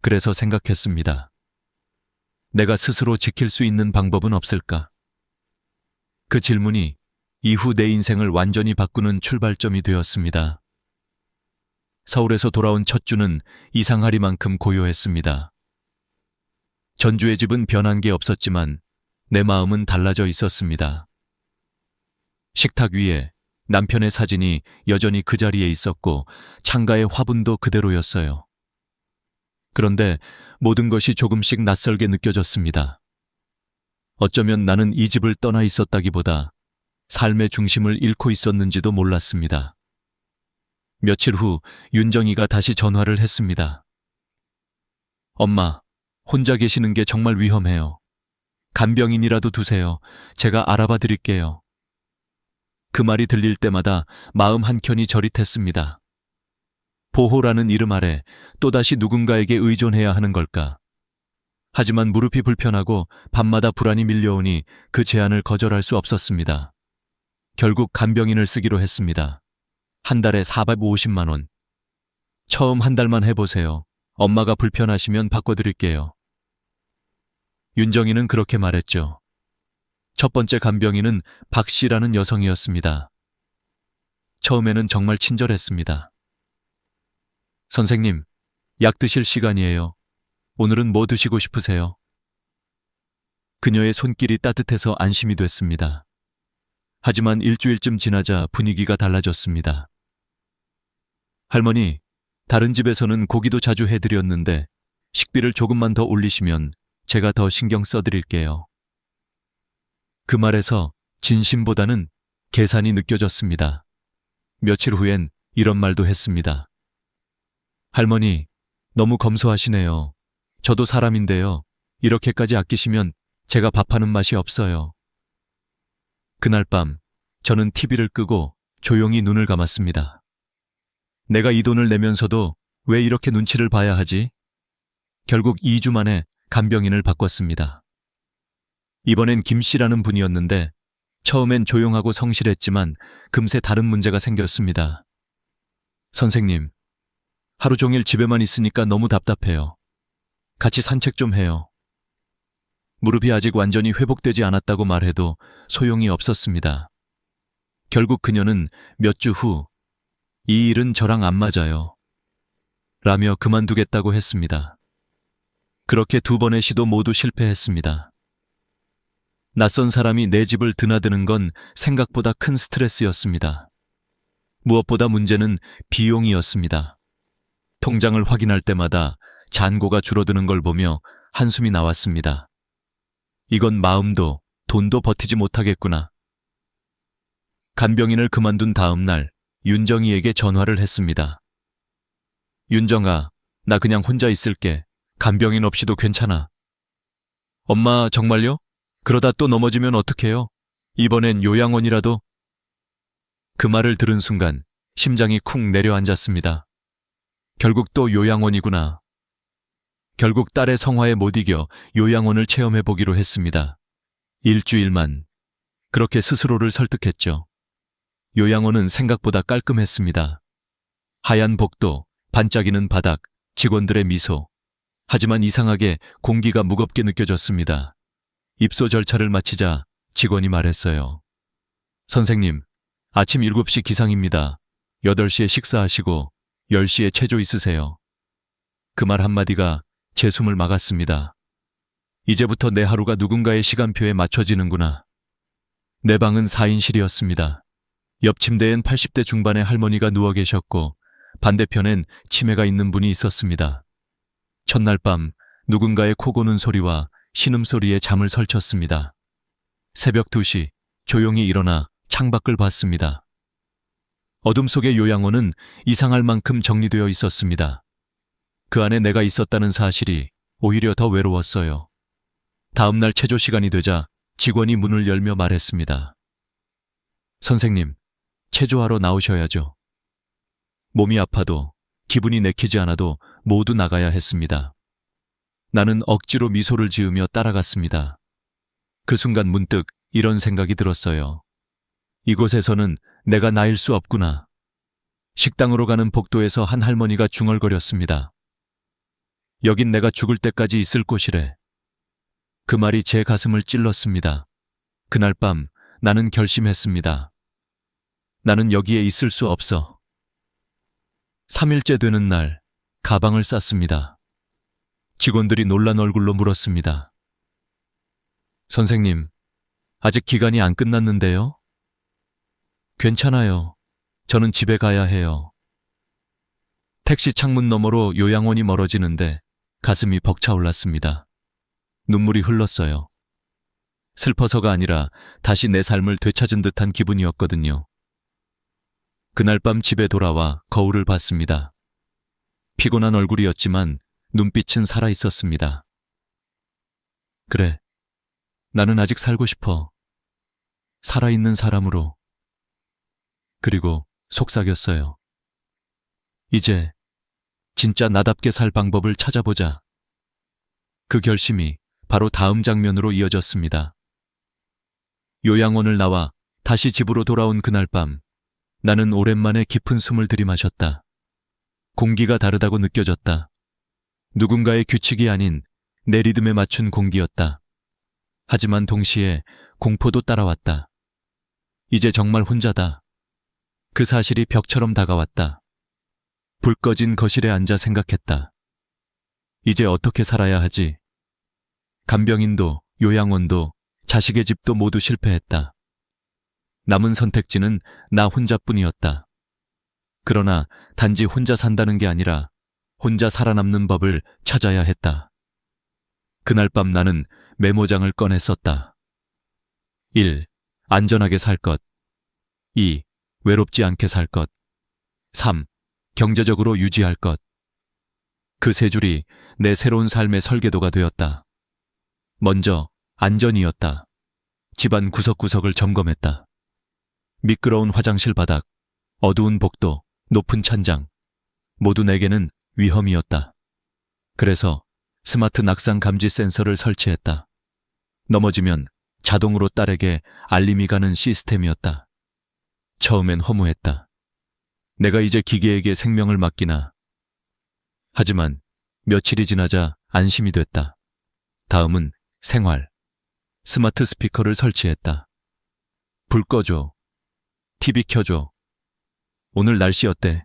그래서 생각했습니다. 내가 스스로 지킬 수 있는 방법은 없을까? 그 질문이 이후 내 인생을 완전히 바꾸는 출발점이 되었습니다. 서울에서 돌아온 첫 주는 이상하리만큼 고요했습니다. 전주의 집은 변한 게 없었지만 내 마음은 달라져 있었습니다. 식탁 위에 남편의 사진이 여전히 그 자리에 있었고 창가의 화분도 그대로였어요. 그런데 모든 것이 조금씩 낯설게 느껴졌습니다. 어쩌면 나는 이 집을 떠나 있었다기보다 삶의 중심을 잃고 있었는지도 몰랐습니다. 며칠 후 윤정이가 다시 전화를 했습니다. 엄마, 혼자 계시는 게 정말 위험해요. 간병인이라도 두세요. 제가 알아봐 드릴게요. 그 말이 들릴 때마다 마음 한켠이 저릿했습니다. 보호라는 이름 아래 또다시 누군가에게 의존해야 하는 걸까? 하지만 무릎이 불편하고 밤마다 불안이 밀려오니 그 제안을 거절할 수 없었습니다. 결국 간병인을 쓰기로 했습니다. 한 달에 450만 원. 처음 한 달만 해보세요. 엄마가 불편하시면 바꿔드릴게요. 윤정이는 그렇게 말했죠. 첫 번째 간병인은 박 씨라는 여성이었습니다. 처음에는 정말 친절했습니다. 선생님, 약 드실 시간이에요. 오늘은 뭐 드시고 싶으세요? 그녀의 손길이 따뜻해서 안심이 됐습니다. 하지만 일주일쯤 지나자 분위기가 달라졌습니다. 할머니, 다른 집에서는 고기도 자주 해드렸는데 식비를 조금만 더 올리시면 제가 더 신경 써드릴게요. 그 말에서 진심보다는 계산이 느껴졌습니다. 며칠 후엔 이런 말도 했습니다. 할머니, 너무 검소하시네요. 저도 사람인데요. 이렇게까지 아끼시면 제가 밥하는 맛이 없어요. 그날 밤 저는 TV를 끄고 조용히 눈을 감았습니다. 내가 이 돈을 내면서도 왜 이렇게 눈치를 봐야 하지? 결국 2주 만에 간병인을 바꿨습니다. 이번엔 김 씨라는 분이었는데 처음엔 조용하고 성실했지만 금세 다른 문제가 생겼습니다. 선생님, 하루 종일 집에만 있으니까 너무 답답해요. 같이 산책 좀 해요. 무릎이 아직 완전히 회복되지 않았다고 말해도 소용이 없었습니다. 결국 그녀는 몇 주 후 이 일은 저랑 안 맞아요. 라며 그만두겠다고 했습니다. 그렇게 2번의 시도 모두 실패했습니다. 낯선 사람이 내 집을 드나드는 건 생각보다 큰 스트레스였습니다. 무엇보다 문제는 비용이었습니다. 통장을 확인할 때마다 잔고가 줄어드는 걸 보며 한숨이 나왔습니다. 이건 마음도 돈도 버티지 못하겠구나. 간병인을 그만둔 다음 날 윤정이에게 전화를 했습니다. 윤정아, 나 그냥 혼자 있을게. 간병인 없이도 괜찮아. 엄마, 정말요? 그러다 또 넘어지면 어떡해요? 이번엔 요양원이라도. 그 말을 들은 순간 심장이 쿵 내려앉았습니다. 결국 또 요양원이구나. 결국 딸의 성화에 못 이겨 요양원을 체험해보기로 했습니다. 일주일만. 그렇게 스스로를 설득했죠. 요양원은 생각보다 깔끔했습니다. 하얀 복도, 반짝이는 바닥, 직원들의 미소. 하지만 이상하게 공기가 무겁게 느껴졌습니다. 입소 절차를 마치자 직원이 말했어요. 선생님, 아침 7시 기상입니다. 8시에 식사하시고 10시에 체조 있으세요. 그 말 한마디가 제 숨을 막았습니다. 이제부터 내 하루가 누군가의 시간표에 맞춰지는구나. 내 방은 4인실이었습니다. 옆 침대엔 80대 중반의 할머니가 누워 계셨고 반대편엔 치매가 있는 분이 있었습니다. 첫날 밤 누군가의 코 고는 소리와 신음소리에 잠을 설쳤습니다. 새벽 2시 조용히 일어나 창밖을 봤습니다. 어둠 속의 요양원은 이상할 만큼 정리되어 있었습니다. 그 안에 내가 있었다는 사실이 오히려 더 외로웠어요. 다음날 체조 시간이 되자 직원이 문을 열며 말했습니다. 선생님, 체조하러 나오셔야죠. 몸이 아파도 기분이 내키지 않아도 모두 나가야 했습니다. 나는 억지로 미소를 지으며 따라갔습니다. 그 순간 문득 이런 생각이 들었어요. 이곳에서는 내가 나일 수 없구나. 식당으로 가는 복도에서 한 할머니가 중얼거렸습니다. 여긴 내가 죽을 때까지 있을 곳이래. 그 말이 제 가슴을 찔렀습니다. 그날 밤 나는 결심했습니다. 나는 여기에 있을 수 없어. 3일째 되는 날 가방을 쌌습니다. 직원들이 놀란 얼굴로 물었습니다. 선생님, 아직 기간이 안 끝났는데요? 괜찮아요. 저는 집에 가야 해요. 택시 창문 너머로 요양원이 멀어지는데 가슴이 벅차올랐습니다. 눈물이 흘렀어요. 슬퍼서가 아니라 다시 내 삶을 되찾은 듯한 기분이었거든요. 그날 밤 집에 돌아와 거울을 봤습니다. 피곤한 얼굴이었지만 눈빛은 살아있었습니다. 그래, 나는 아직 살고 싶어. 살아있는 사람으로. 그리고 속삭였어요. 이제 진짜 나답게 살 방법을 찾아보자. 그 결심이 바로 다음 장면으로 이어졌습니다. 요양원을 나와 다시 집으로 돌아온 그날 밤, 나는 오랜만에 깊은 숨을 들이마셨다. 공기가 다르다고 느껴졌다. 누군가의 규칙이 아닌 내 리듬에 맞춘 공기였다. 하지만 동시에 공포도 따라왔다. 이제 정말 혼자다. 그 사실이 벽처럼 다가왔다. 불 꺼진 거실에 앉아 생각했다. 이제 어떻게 살아야 하지? 간병인도 요양원도 자식의 집도 모두 실패했다. 남은 선택지는 나 혼자뿐이었다. 그러나 단지 혼자 산다는 게 아니라 혼자 살아남는 법을 찾아야 했다. 그날 밤 나는 메모장을 꺼내 썼다. 1. 안전하게 살 것. 2. 외롭지 않게 살 것. 3. 경제적으로 유지할 것. 그 세 줄이 내 새로운 삶의 설계도가 되었다. 먼저 안전이었다. 집안 구석구석을 점검했다. 미끄러운 화장실 바닥, 어두운 복도, 높은 찬장. 모두 내게는 위험이었다. 그래서 스마트 낙상 감지 센서를 설치했다. 넘어지면 자동으로 딸에게 알림이 가는 시스템이었다. 처음엔 허무했다. 내가 이제 기계에게 생명을 맡기나. 하지만 며칠이 지나자 안심이 됐다. 다음은 생활. 스마트 스피커를 설치했다. 불 꺼줘. TV 켜줘. 오늘 날씨 어때?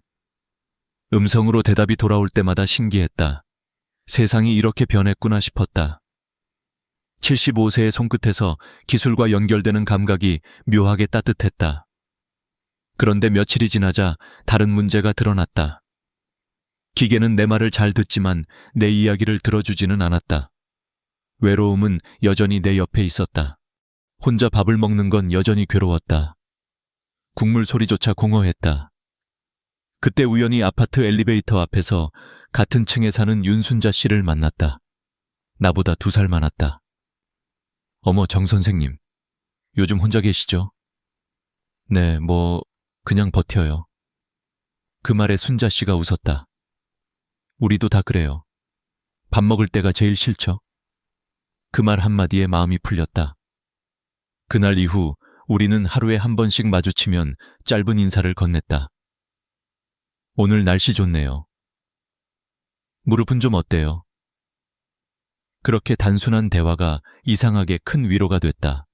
음성으로 대답이 돌아올 때마다 신기했다. 세상이 이렇게 변했구나 싶었다. 75세의 손끝에서 기술과 연결되는 감각이 묘하게 따뜻했다. 그런데 며칠이 지나자 다른 문제가 드러났다. 기계는 내 말을 잘 듣지만 내 이야기를 들어주지는 않았다. 외로움은 여전히 내 옆에 있었다. 혼자 밥을 먹는 건 여전히 괴로웠다. 국물 소리조차 공허했다. 그때 우연히 아파트 엘리베이터 앞에서 같은 층에 사는 윤순자 씨를 만났다. 나보다 2살 많았다. 어머, 정 선생님. 요즘 혼자 계시죠? 네, 그냥 버텨요. 그 말에 순자 씨가 웃었다. 우리도 다 그래요. 밥 먹을 때가 제일 싫죠? 그 말 한마디에 마음이 풀렸다. 그날 이후 우리는 하루에 한 번씩 마주치면 짧은 인사를 건넸다. 오늘 날씨 좋네요. 무릎은 좀 어때요? 그렇게 단순한 대화가 이상하게 큰 위로가 됐다.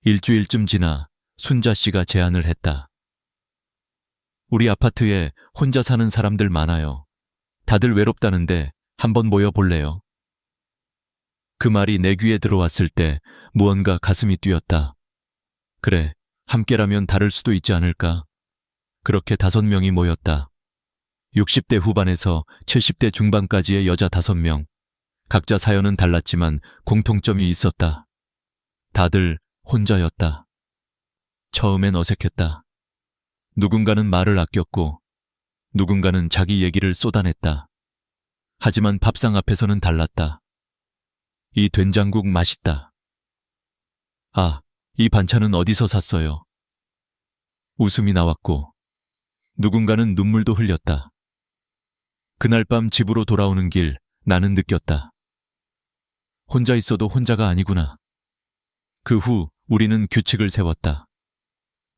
일주일쯤 지나 순자 씨가 제안을 했다. 우리 아파트에 혼자 사는 사람들 많아요. 다들 외롭다는데 한번 모여볼래요? 그 말이 내 귀에 들어왔을 때 무언가 가슴이 뛰었다. 그래, 함께라면 다를 수도 있지 않을까? 그렇게 5명이 모였다. 60대 후반에서 70대 중반까지의 여자 5명. 각자 사연은 달랐지만 공통점이 있었다. 다들 혼자였다. 처음엔 어색했다. 누군가는 말을 아꼈고 누군가는 자기 얘기를 쏟아냈다. 하지만 밥상 앞에서는 달랐다. 이 된장국 맛있다. 아, 이 반찬은 어디서 샀어요? 웃음이 나왔고 누군가는 눈물도 흘렸다. 그날 밤 집으로 돌아오는 길 나는 느꼈다. 혼자 있어도 혼자가 아니구나. 그 후 우리는 규칙을 세웠다.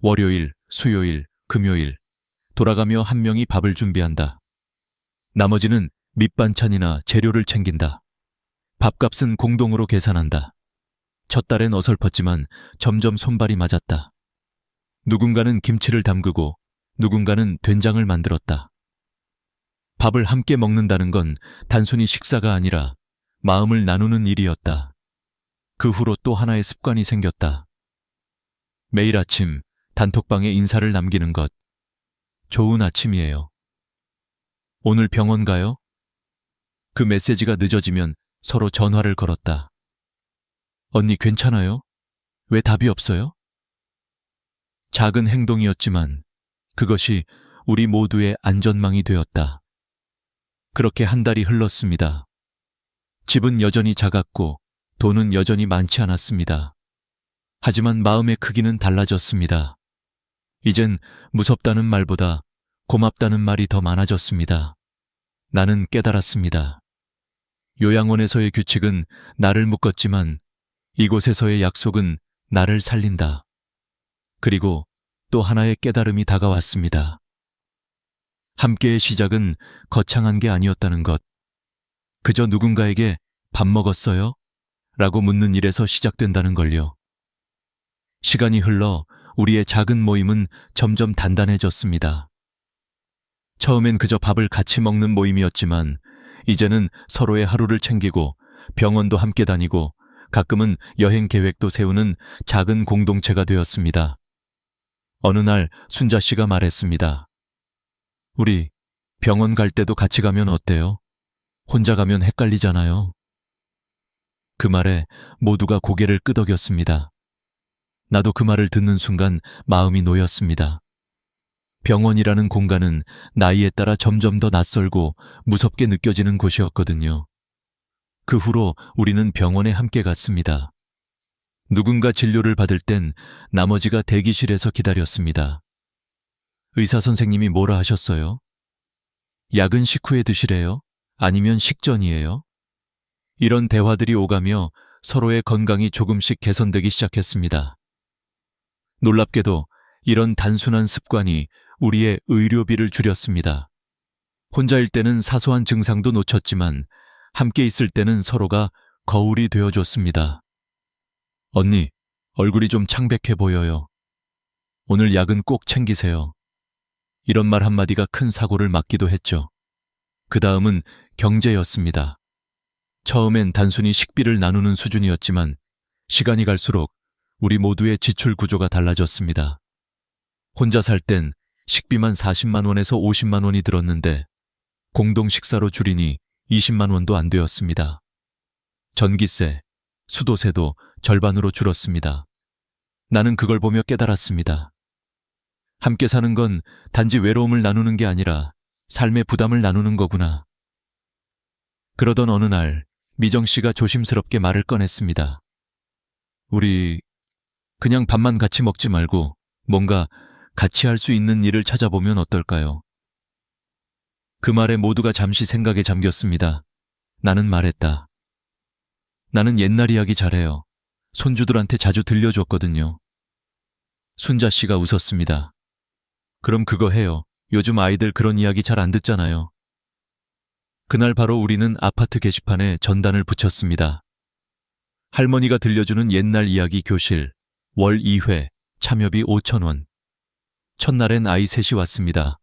월요일, 수요일, 금요일 돌아가며 한 명이 밥을 준비한다. 나머지는 밑반찬이나 재료를 챙긴다. 밥값은 공동으로 계산한다. 첫 달엔 어설펐지만 점점 손발이 맞았다. 누군가는 김치를 담그고 누군가는 된장을 만들었다. 밥을 함께 먹는다는 건 단순히 식사가 아니라 마음을 나누는 일이었다. 그 후로 또 하나의 습관이 생겼다. 매일 아침 단톡방에 인사를 남기는 것. 좋은 아침이에요. 오늘 병원 가요? 그 메시지가 늦어지면 서로 전화를 걸었다. 언니 괜찮아요? 왜 답이 없어요? 작은 행동이었지만 그것이 우리 모두의 안전망이 되었다. 그렇게 한 달이 흘렀습니다. 집은 여전히 작았고 돈은 여전히 많지 않았습니다. 하지만 마음의 크기는 달라졌습니다. 이젠 무섭다는 말보다 고맙다는 말이 더 많아졌습니다. 나는 깨달았습니다. 요양원에서의 규칙은 나를 묶었지만 이곳에서의 약속은 나를 살린다. 그리고 또 하나의 깨달음이 다가왔습니다. 함께의 시작은 거창한 게 아니었다는 것. 그저 누군가에게 밥 먹었어요? 라고 묻는 일에서 시작된다는 걸요. 시간이 흘러 우리의 작은 모임은 점점 단단해졌습니다. 처음엔 그저 밥을 같이 먹는 모임이었지만 이제는 서로의 하루를 챙기고 병원도 함께 다니고 가끔은 여행 계획도 세우는 작은 공동체가 되었습니다. 어느 날 순자 씨가 말했습니다. 우리 병원 갈 때도 같이 가면 어때요? 혼자 가면 헷갈리잖아요. 그 말에 모두가 고개를 끄덕였습니다. 나도 그 말을 듣는 순간 마음이 놓였습니다. 병원이라는 공간은 나이에 따라 점점 더 낯설고 무섭게 느껴지는 곳이었거든요. 그 후로 우리는 병원에 함께 갔습니다. 누군가 진료를 받을 땐 나머지가 대기실에서 기다렸습니다. 의사 선생님이 뭐라 하셨어요? 약은 식후에 드시래요? 아니면 식전이에요? 이런 대화들이 오가며 서로의 건강이 조금씩 개선되기 시작했습니다. 놀랍게도 이런 단순한 습관이 우리의 의료비를 줄였습니다. 혼자일 때는 사소한 증상도 놓쳤지만 함께 있을 때는 서로가 거울이 되어줬습니다. 언니, 얼굴이 좀 창백해 보여요. 오늘 약은 꼭 챙기세요. 이런 말 한마디가 큰 사고를 막기도 했죠. 그 다음은 경제였습니다. 처음엔 단순히 식비를 나누는 수준이었지만 시간이 갈수록 우리 모두의 지출 구조가 달라졌습니다. 혼자 살 땐 식비만 40만 원에서 50만 원이 들었는데 공동 식사로 줄이니 20만 원도 안 되었습니다. 전기세, 수도세도 절반으로 줄었습니다. 나는 그걸 보며 깨달았습니다. 함께 사는 건 단지 외로움을 나누는 게 아니라 삶의 부담을 나누는 거구나. 그러던 어느 날 미정 씨가 조심스럽게 말을 꺼냈습니다. 우리 그냥 밥만 같이 먹지 말고 뭔가 같이 할 수 있는 일을 찾아보면 어떨까요? 그 말에 모두가 잠시 생각에 잠겼습니다. 나는 말했다. 나는 옛날 이야기 잘해요. 손주들한테 자주 들려줬거든요. 순자 씨가 웃었습니다. 그럼 그거 해요. 요즘 아이들 그런 이야기 잘 안 듣잖아요. 그날 바로 우리는 아파트 게시판에 전단을 붙였습니다. 할머니가 들려주는 옛날 이야기 교실, 월 2회, 참여비 5,000원. 첫날엔 아이 셋이 왔습니다.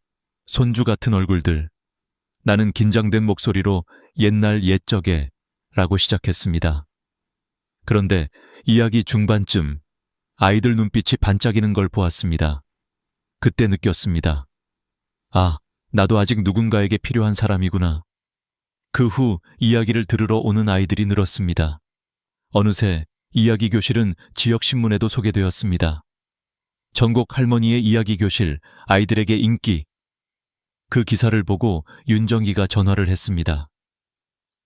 손주 같은 얼굴들. 나는 긴장된 목소리로 옛날 옛적에 라고 시작했습니다. 그런데 이야기 중반쯤 아이들 눈빛이 반짝이는 걸 보았습니다. 그때 느꼈습니다. 아, 나도 아직 누군가에게 필요한 사람이구나. 그 후 이야기를 들으러 오는 아이들이 늘었습니다. 어느새 이야기 교실은 지역신문에도 소개되었습니다. 전국 할머니의 이야기 교실, 아이들에게 인기. 그 기사를 보고 윤정기가 전화를 했습니다.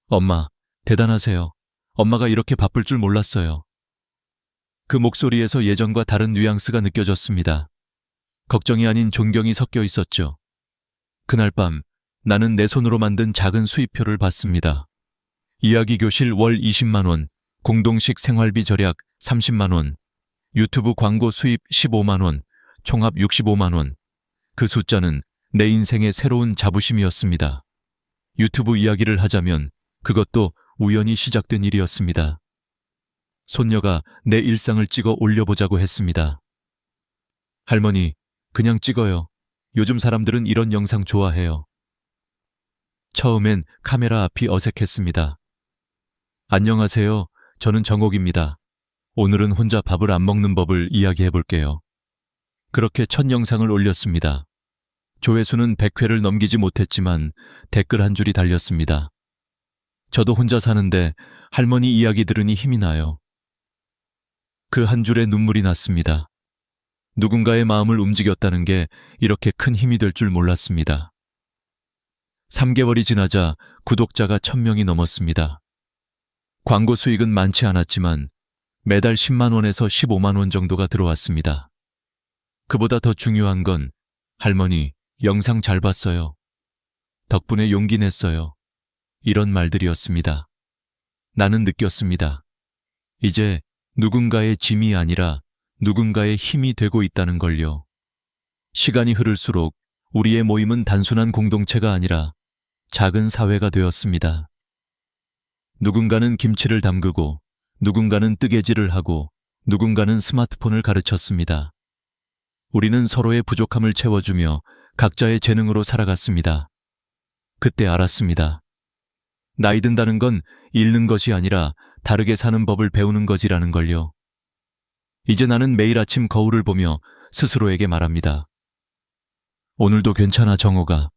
엄마, 대단하세요. 엄마가 이렇게 바쁠 줄 몰랐어요. 그 목소리에서 예전과 다른 뉘앙스가 느껴졌습니다. 걱정이 아닌 존경이 섞여 있었죠. 그날 밤 나는 내 손으로 만든 작은 수입표를 받습니다. 이야기 교실 월 20만 원, 공동식 생활비 절약 30만 원, 유튜브 광고 수입 15만 원, 총합 65만 원. 그 숫자는 내 인생의 새로운 자부심이었습니다. 유튜브 이야기를 하자면 그것도 우연히 시작된 일이었습니다. 손녀가 내 일상을 찍어 올려보자고 했습니다. 할머니, 그냥 찍어요. 요즘 사람들은 이런 영상 좋아해요. 처음엔 카메라 앞이 어색했습니다. 안녕하세요. 저는 정옥입니다. 오늘은 혼자 밥을 안 먹는 법을 이야기해 볼게요. 그렇게 첫 영상을 올렸습니다. 조회수는 100회를 넘기지 못했지만 댓글 한 줄이 달렸습니다. 저도 혼자 사는데 할머니 이야기 들으니 힘이 나요. 그 한 줄에 눈물이 났습니다. 누군가의 마음을 움직였다는 게 이렇게 큰 힘이 될 줄 몰랐습니다. 3개월이 지나자 구독자가 1000명이 넘었습니다. 광고 수익은 많지 않았지만 매달 10만 원에서 15만 원 정도가 들어왔습니다. 그보다 더 중요한 건 할머니, 영상 잘 봤어요. 덕분에 용기 냈어요. 이런 말들이었습니다. 나는 느꼈습니다. 이제 누군가의 짐이 아니라 누군가의 힘이 되고 있다는 걸요. 시간이 흐를수록 우리의 모임은 단순한 공동체가 아니라 작은 사회가 되었습니다. 누군가는 김치를 담그고, 누군가는 뜨개질을 하고, 누군가는 스마트폰을 가르쳤습니다. 우리는 서로의 부족함을 채워주며 각자의 재능으로 살아갔습니다. 그때 알았습니다. 나이 든다는 건 잃는 것이 아니라 다르게 사는 법을 배우는 거지라는 걸요. 이제 나는 매일 아침 거울을 보며 스스로에게 말합니다. 오늘도 괜찮아, 정호가.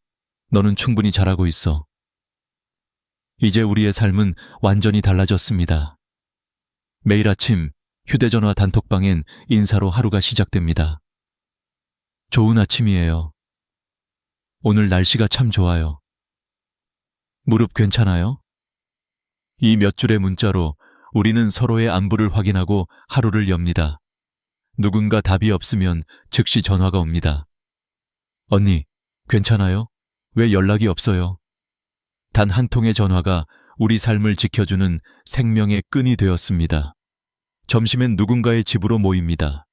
너는 충분히 잘하고 있어. 이제 우리의 삶은 완전히 달라졌습니다. 매일 아침 휴대전화 단톡방엔 인사로 하루가 시작됩니다. 좋은 아침이에요. 오늘 날씨가 참 좋아요. 무릎 괜찮아요? 이 몇 줄의 문자로 우리는 서로의 안부를 확인하고 하루를 엽니다. 누군가 답이 없으면 즉시 전화가 옵니다. 언니, 괜찮아요? 왜 연락이 없어요? 단 한 통의 전화가 우리 삶을 지켜주는 생명의 끈이 되었습니다. 점심엔 누군가의 집으로 모입니다.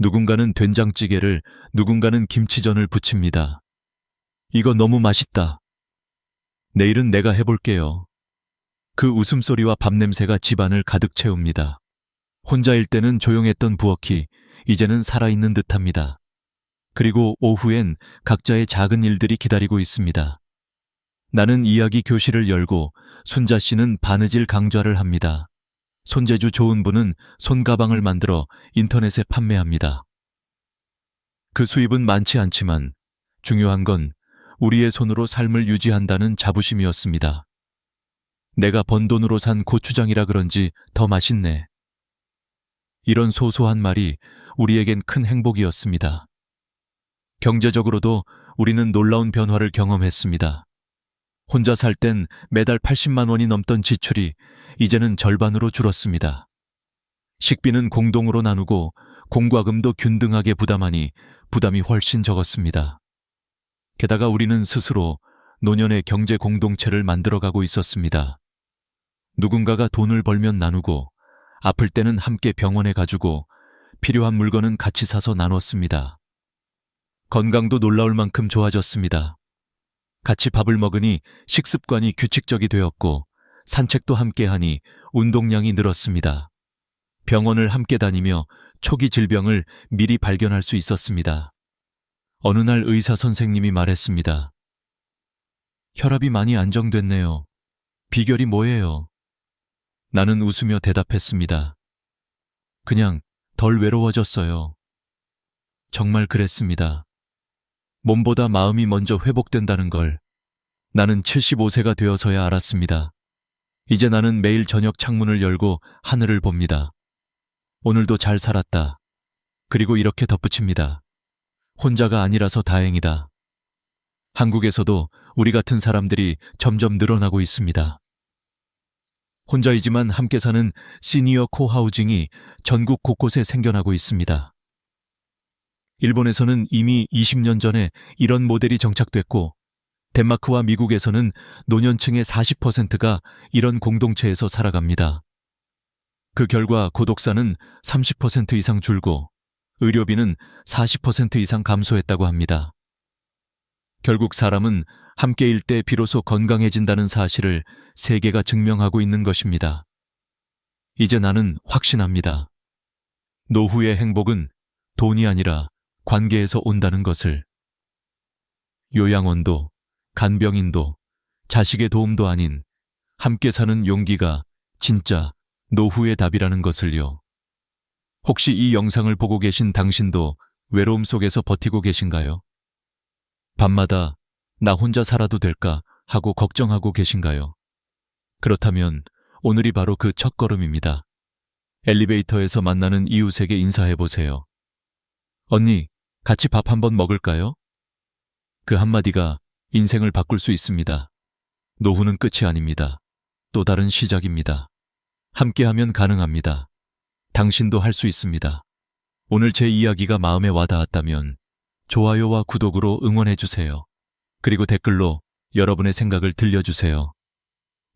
누군가는 된장찌개를, 누군가는 김치전을 부칩니다. 이거 너무 맛있다. 내일은 내가 해볼게요. 그 웃음소리와 밥냄새가 집안을 가득 채웁니다. 혼자일 때는 조용했던 부엌이 이제는 살아있는 듯합니다. 그리고 오후엔 각자의 작은 일들이 기다리고 있습니다. 나는 이야기 교실을 열고 순자 씨는 바느질 강좌를 합니다. 손재주 좋은 분은 손가방을 만들어 인터넷에 판매합니다. 그 수입은 많지 않지만 중요한 건 우리의 손으로 삶을 유지한다는 자부심이었습니다. 내가 번 돈으로 산 고추장이라 그런지 더 맛있네. 이런 소소한 말이 우리에겐 큰 행복이었습니다. 경제적으로도 우리는 놀라운 변화를 경험했습니다. 혼자 살 땐 매달 80만 원이 넘던 지출이 이제는 절반으로 줄었습니다. 식비는 공동으로 나누고 공과금도 균등하게 부담하니 부담이 훨씬 적었습니다. 게다가 우리는 스스로 노년의 경제 공동체를 만들어가고 있었습니다. 누군가가 돈을 벌면 나누고 아플 때는 함께 병원에 가주고 필요한 물건은 같이 사서 나눴습니다. 건강도 놀라울 만큼 좋아졌습니다. 같이 밥을 먹으니 식습관이 규칙적이 되었고 산책도 함께하니 운동량이 늘었습니다. 병원을 함께 다니며 초기 질병을 미리 발견할 수 있었습니다. 어느 날 의사 선생님이 말했습니다. 혈압이 많이 안정됐네요. 비결이 뭐예요? 나는 웃으며 대답했습니다. 그냥 덜 외로워졌어요. 정말 그랬습니다. 몸보다 마음이 먼저 회복된다는 걸 나는 75세가 되어서야 알았습니다. 이제 나는 매일 저녁 창문을 열고 하늘을 봅니다. 오늘도 잘 살았다. 그리고 이렇게 덧붙입니다. 혼자가 아니라서 다행이다. 한국에서도 우리 같은 사람들이 점점 늘어나고 있습니다. 혼자이지만 함께 사는 시니어 코하우징이 전국 곳곳에 생겨나고 있습니다. 일본에서는 이미 20년 전에 이런 모델이 정착됐고 덴마크와 미국에서는 노년층의 40%가 이런 공동체에서 살아갑니다. 그 결과 고독사는 30% 이상 줄고 의료비는 40% 이상 감소했다고 합니다. 결국 사람은 함께일 때 비로소 건강해진다는 사실을 세계가 증명하고 있는 것입니다. 이제 나는 확신합니다. 노후의 행복은 돈이 아니라 관계에서 온다는 것을. 요양원도, 간병인도, 자식의 도움도 아닌 함께 사는 용기가 진짜 노후의 답이라는 것을요. 혹시 이 영상을 보고 계신 당신도 외로움 속에서 버티고 계신가요? 밤마다 나 혼자 살아도 될까 하고 걱정하고 계신가요? 그렇다면 오늘이 바로 그 첫걸음입니다. 엘리베이터에서 만나는 이웃에게 인사해보세요. 언니, 같이 밥 한번 먹을까요? 그 한마디가 인생을 바꿀 수 있습니다. 노후는 끝이 아닙니다. 또 다른 시작입니다. 함께하면 가능합니다. 당신도 할 수 있습니다. 오늘 제 이야기가 마음에 와닿았다면 좋아요와 구독으로 응원해주세요. 그리고 댓글로 여러분의 생각을 들려주세요.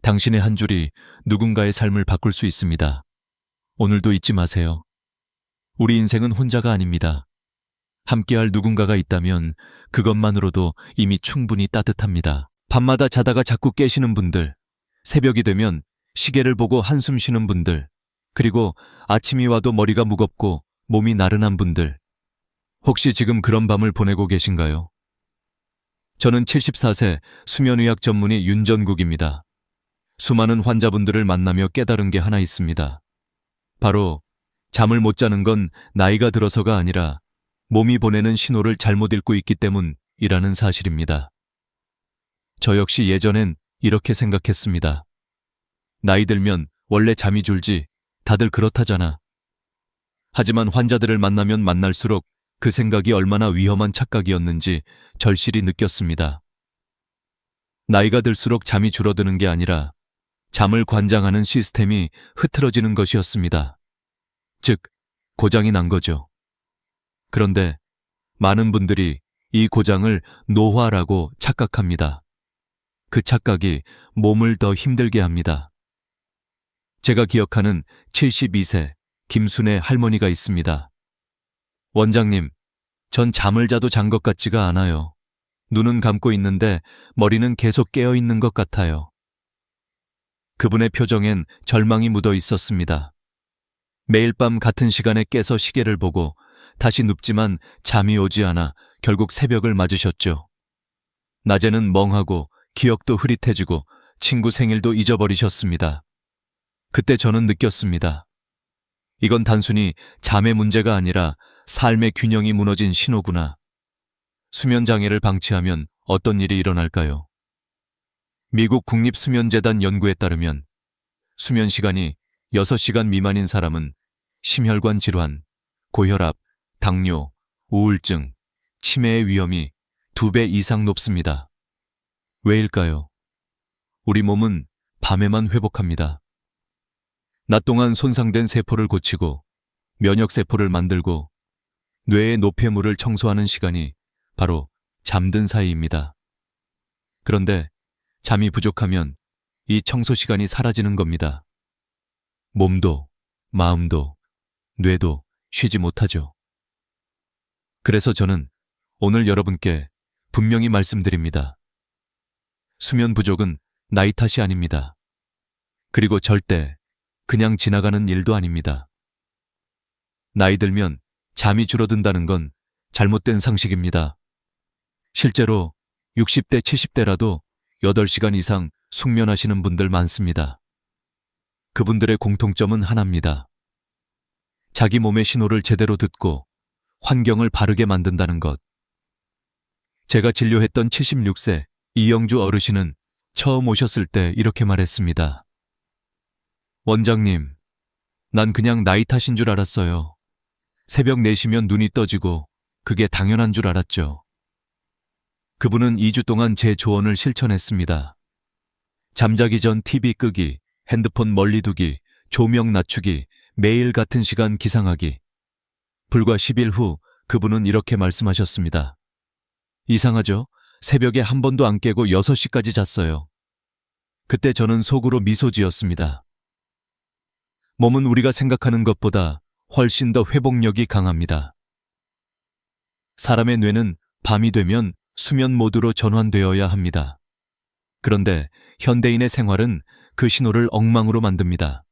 당신의 한 줄이 누군가의 삶을 바꿀 수 있습니다. 오늘도 잊지 마세요. 우리 인생은 혼자가 아닙니다. 함께할 누군가가 있다면 그것만으로도 이미 충분히 따뜻합니다. 밤마다 자다가 자꾸 깨시는 분들, 새벽이 되면 시계를 보고 한숨 쉬는 분들, 그리고 아침이 와도 머리가 무겁고 몸이 나른한 분들, 혹시 지금 그런 밤을 보내고 계신가요? 저는 74세 수면의학 전문의 윤전국입니다. 수많은 환자분들을 만나며 깨달은 게 하나 있습니다. 바로 잠을 못 자는 건 나이가 들어서가 아니라 몸이 보내는 신호를 잘못 읽고 있기 때문이라는 사실입니다. 저 역시 예전엔 이렇게 생각했습니다. 나이 들면 원래 잠이 줄지, 다들 그렇다잖아. 하지만 환자들을 만나면 만날수록 그 생각이 얼마나 위험한 착각이었는지 절실히 느꼈습니다. 나이가 들수록 잠이 줄어드는 게 아니라 잠을 관장하는 시스템이 흐트러지는 것이었습니다. 즉, 고장이 난 거죠. 그런데 많은 분들이 이 고장을 노화라고 착각합니다. 그 착각이 몸을 더 힘들게 합니다. 제가 기억하는 72세 김순애 할머니가 있습니다. 원장님, 전 잠을 자도 잔 것 같지가 않아요. 눈은 감고 있는데 머리는 계속 깨어 있는 것 같아요. 그분의 표정엔 절망이 묻어 있었습니다. 매일 밤 같은 시간에 깨서 시계를 보고 다시 눕지만 잠이 오지 않아 결국 새벽을 맞으셨죠. 낮에는 멍하고 기억도 흐릿해지고 친구 생일도 잊어버리셨습니다. 그때 저는 느꼈습니다. 이건 단순히 잠의 문제가 아니라 삶의 균형이 무너진 신호구나. 수면장애를 방치하면 어떤 일이 일어날까요? 미국 국립수면재단 연구에 따르면 수면 시간이 6시간 미만인 사람은 심혈관 질환, 고혈압, 당뇨, 우울증, 치매의 위험이 2배 이상 높습니다. 왜일까요? 우리 몸은 밤에만 회복합니다. 낮 동안 손상된 세포를 고치고 면역세포를 만들고 뇌의 노폐물을 청소하는 시간이 바로 잠든 사이입니다. 그런데 잠이 부족하면 이 청소 시간이 사라지는 겁니다. 몸도, 마음도, 뇌도 쉬지 못하죠. 그래서 저는 오늘 여러분께 분명히 말씀드립니다. 수면 부족은 나이 탓이 아닙니다. 그리고 절대 그냥 지나가는 일도 아닙니다. 나이 들면 잠이 줄어든다는 건 잘못된 상식입니다. 실제로 60대, 70대라도 8시간 이상 숙면하시는 분들 많습니다. 그분들의 공통점은 하나입니다. 자기 몸의 신호를 제대로 듣고 환경을 바르게 만든다는 것. 제가 진료했던 76세 이영주 어르신은 처음 오셨을 때 이렇게 말했습니다. 원장님, 난 그냥 나이 탓인 줄 알았어요. 새벽 4시면 눈이 떠지고 그게 당연한 줄 알았죠. 그분은 2주 동안 제 조언을 실천했습니다. 잠자기 전 TV 끄기, 핸드폰 멀리 두기, 조명 낮추기, 매일 같은 시간 기상하기. 불과 10일 후 그분은 이렇게 말씀하셨습니다. 이상하죠? 새벽에 한 번도 안 깨고 6시까지 잤어요. 그때 저는 속으로 미소 지었습니다. 몸은 우리가 생각하는 것보다 훨씬 더 회복력이 강합니다. 사람의 뇌는 밤이 되면 수면 모드로 전환되어야 합니다. 그런데 현대인의 생활은 그 신호를 엉망으로 만듭니다.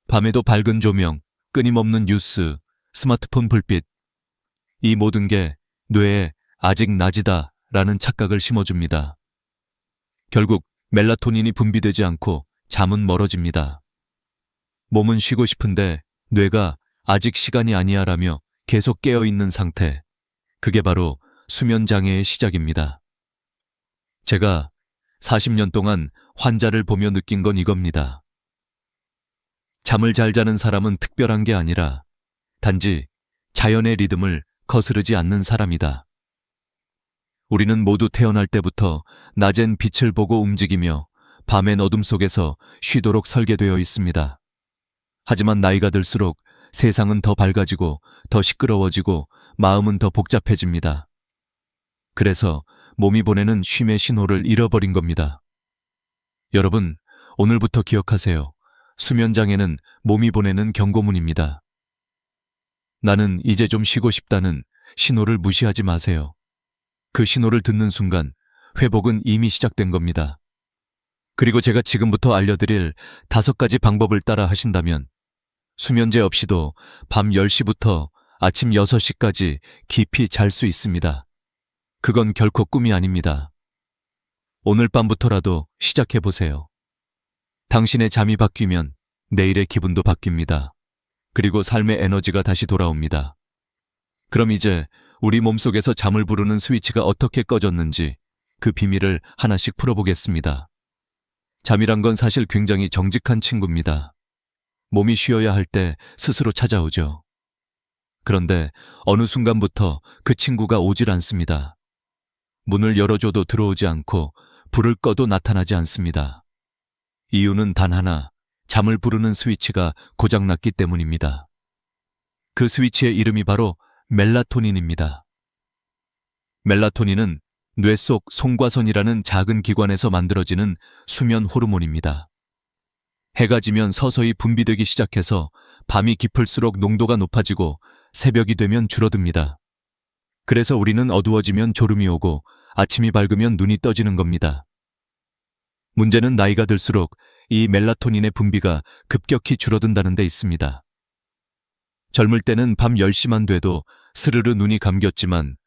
밤에도 밝은 조명, 끊임없는 뉴스, 스마트폰 불빛. 이 모든 게 뇌에 아직 낮이다 라는 착각을 심어줍니다. 결국 멜라토닌이 분비되지 않고 잠은 멀어집니다. 몸은 쉬고 싶은데 뇌가 아직 시간이 아니야 라며 계속 깨어있는 상태. 그게 바로 수면장애의 시작입니다. 제가 40년 동안 환자를 보며 느낀 건 이겁니다. 잠을 잘 자는 사람은 특별한 게 아니라 단지 자연의 리듬을 거스르지 않는 사람이다. 우리는 모두 태어날 때부터 낮엔 빛을 보고 움직이며 밤엔 어둠 속에서 쉬도록 설계되어 있습니다. 하지만 나이가 들수록 세상은 더 밝아지고 더 시끄러워지고 마음은 더 복잡해집니다. 그래서 몸이 보내는 쉼의 신호를 잃어버린 겁니다. 여러분, 오늘부터 기억하세요. 수면장애는 몸이 보내는 경고문입니다. 나는 이제 좀 쉬고 싶다는 신호를 무시하지 마세요. 그 신호를 듣는 순간 회복은 이미 시작된 겁니다. 그리고 제가 지금부터 알려드릴 5가지 방법을 따라 하신다면 수면제 없이도 밤 10시부터 아침 6시까지 깊이 잘 수 있습니다. 그건 결코 꿈이 아닙니다. 오늘 밤부터라도 시작해보세요. 당신의 잠이 바뀌면 내일의 기분도 바뀝니다. 그리고 삶의 에너지가 다시 돌아옵니다. 그럼 이제 우리 몸속에서 잠을 부르는 스위치가 어떻게 꺼졌는지 그 비밀을 하나씩 풀어보겠습니다. 잠이란 건 사실 굉장히 정직한 친구입니다. 몸이 쉬어야 할 때 스스로 찾아오죠. 그런데 어느 순간부터 그 친구가 오질 않습니다. 문을 열어줘도 들어오지 않고 불을 꺼도 나타나지 않습니다. 이유는 단 하나, 잠을 부르는 스위치가 고장났기 때문입니다. 그 스위치의 이름이 바로 멜라토닌입니다. 멜라토닌은 뇌 속 송과선이라는 작은 기관에서 만들어지는 수면 호르몬입니다. 해가 지면 서서히 분비되기 시작해서 밤이 깊을수록 농도가 높아지고 새벽이 되면 줄어듭니다. 그래서 우리는 어두워지면 졸음이 오고 아침이 밝으면 눈이 떠지는 겁니다. 문제는 나이가 들수록 이 멜라토닌의 분비가 급격히 줄어든다는 데 있습니다. 젊을 때는 밤 10시만 돼도 스르르 눈이 감겼지만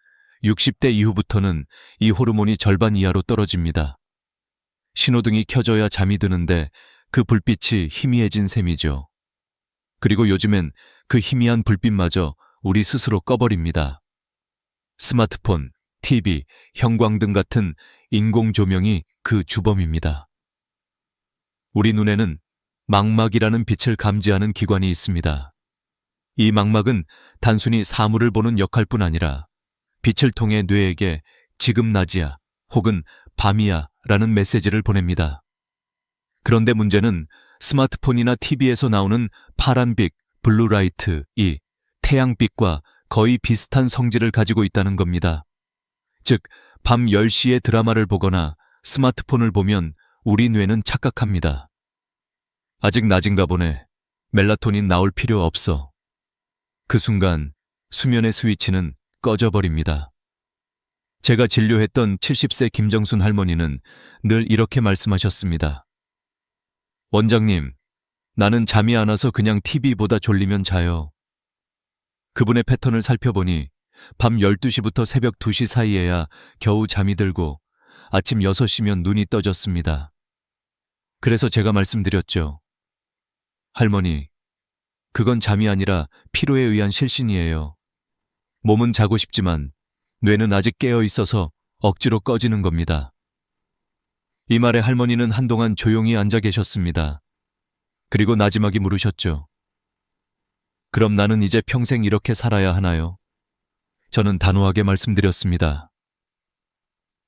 60대 이후부터는 이 호르몬이 절반 이하로 떨어집니다. 신호등이 켜져야 잠이 드는데 그 불빛이 희미해진 셈이죠. 그리고 요즘엔 그 희미한 불빛마저 우리 스스로 꺼버립니다. 스마트폰, TV, 형광등 같은 인공 조명이 그 주범입니다. 우리 눈에는 망막이라는 빛을 감지하는 기관이 있습니다. 이 망막은 단순히 사물을 보는 역할뿐 아니라 빛을 통해 뇌에게 지금 낮이야 혹은 밤이야 라는 메시지를 보냅니다. 그런데 문제는 스마트폰이나 TV에서 나오는 파란빛, 블루라이트, 이 태양빛과 거의 비슷한 성질을 가지고 있다는 겁니다. 즉, 밤 10시에 드라마를 보거나 스마트폰을 보면 우리 뇌는 착각합니다. 아직 낮인가 보네. 멜라토닌 나올 필요 없어. 그 순간 수면의 스위치는 꺼져버립니다. 제가 진료했던 70세 김정순 할머니는 늘 이렇게 말씀하셨습니다. 원장님, 나는 잠이 안 와서 그냥 TV보다 졸리면 자요. 그분의 패턴을 살펴보니 밤 12시부터 새벽 2시 사이에야 겨우 잠이 들고 아침 6시면 눈이 떠졌습니다. 그래서 제가 말씀드렸죠. 할머니, 그건 잠이 아니라 피로에 의한 실신이에요. 몸은 자고 싶지만 뇌는 아직 깨어 있어서 억지로 꺼지는 겁니다. 이 말에 할머니는 한동안 조용히 앉아 계셨습니다. 그리고 나지막이 물으셨죠. 그럼 나는 이제 평생 이렇게 살아야 하나요? 저는 단호하게 말씀드렸습니다.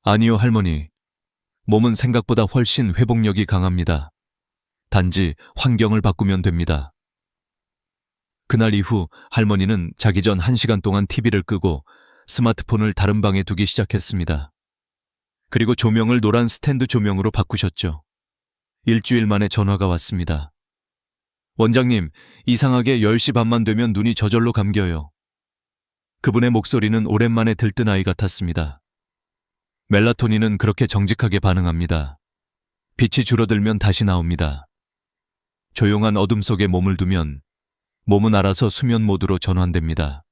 아니요, 할머니. 몸은 생각보다 훨씬 회복력이 강합니다. 단지 환경을 바꾸면 됩니다. 그날 이후 할머니는 자기 전 1시간 동안 TV를 끄고 스마트폰을 다른 방에 두기 시작했습니다. 그리고 조명을 노란 스탠드 조명으로 바꾸셨죠. 일주일 만에 전화가 왔습니다. 원장님, 이상하게 10시 반만 되면 눈이 저절로 감겨요. 그분의 목소리는 오랜만에 들뜬 아이 같았습니다. 멜라토닌은 그렇게 정직하게 반응합니다. 빛이 줄어들면 다시 나옵니다. 조용한 어둠 속에 몸을 두면 몸은 알아서 수면 모드로 전환됩니다.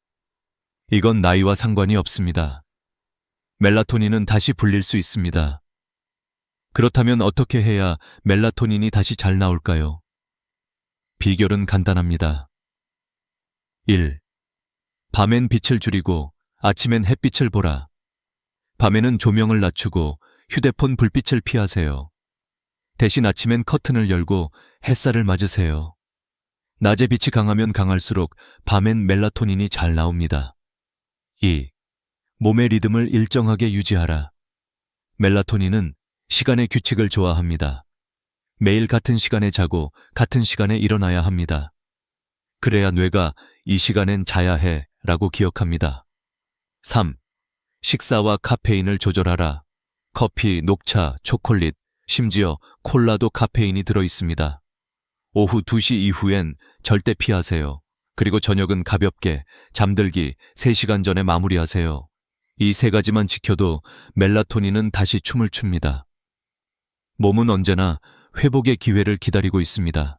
이건 나이와 상관이 없습니다. 멜라토닌은 다시 불릴 수 있습니다. 그렇다면 어떻게 해야 멜라토닌이 다시 잘 나올까요? 비결은 간단합니다. 1. 밤엔 빛을 줄이고 아침엔 햇빛을 보라. 밤에는 조명을 낮추고 휴대폰 불빛을 피하세요. 대신 아침엔 커튼을 열고 햇살을 맞으세요. 낮에 빛이 강하면 강할수록 밤엔 멜라토닌이 잘 나옵니다. 2. 몸의 리듬을 일정하게 유지하라. 멜라토닌은 시간의 규칙을 좋아합니다. 매일 같은 시간에 자고 같은 시간에 일어나야 합니다. 그래야 뇌가 이 시간엔 자야 해 라고 기억합니다. 3. 식사와 카페인을 조절하라. 커피, 녹차, 초콜릿, 심지어 콜라도 카페인이 들어 있습니다. 오후 2시 이후엔 절대 피하세요. 그리고 저녁은 가볍게 잠들기 3시간 전에 마무리하세요. 이 3가지만 지켜도 멜라토닌은 다시 춤을 춥니다. 몸은 언제나 회복의 기회를 기다리고 있습니다.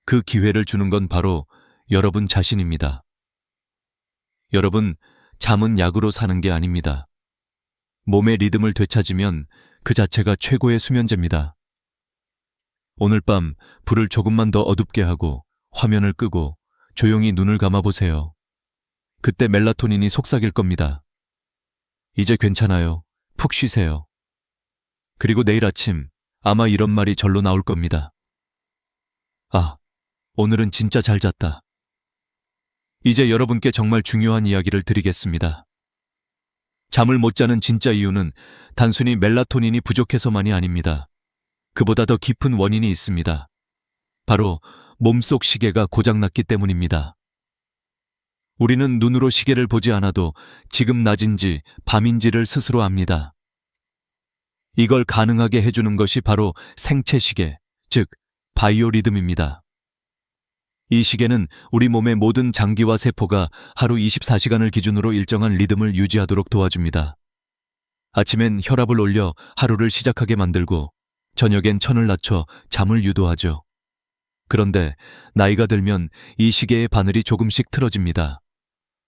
그 기회를 주는 건 바로 여러분 자신입니다. 여러분, 잠은 약으로 사는 게 아닙니다. 몸의 리듬을 되찾으면 그 자체가 최고의 수면제입니다. 오늘 밤 불을 조금만 더 어둡게 하고 화면을 끄고 조용히 눈을 감아보세요. 그때 멜라토닌이 속삭일 겁니다. 이제 괜찮아요. 푹 쉬세요. 그리고 내일 아침 아마 이런 말이 절로 나올 겁니다. 아, 오늘은 진짜 잘 잤다. 이제 여러분께 정말 중요한 이야기를 드리겠습니다. 잠을 못 자는 진짜 이유는 단순히 멜라토닌이 부족해서만이 아닙니다. 그보다 더 깊은 원인이 있습니다. 바로 몸속 시계가 고장났기 때문입니다. 우리는 눈으로 시계를 보지 않아도 지금 낮인지 밤인지를 스스로 압니다. 이걸 가능하게 해주는 것이 바로 생체 시계, 즉 바이오리듬입니다. 이 시계는 우리 몸의 모든 장기와 세포가 하루 24시간을 기준으로 일정한 리듬을 유지하도록 도와줍니다. 아침엔 혈압을 올려 하루를 시작하게 만들고 저녁엔 천을 낮춰 잠을 유도하죠. 그런데 나이가 들면 이 시계의 바늘이 조금씩 틀어집니다.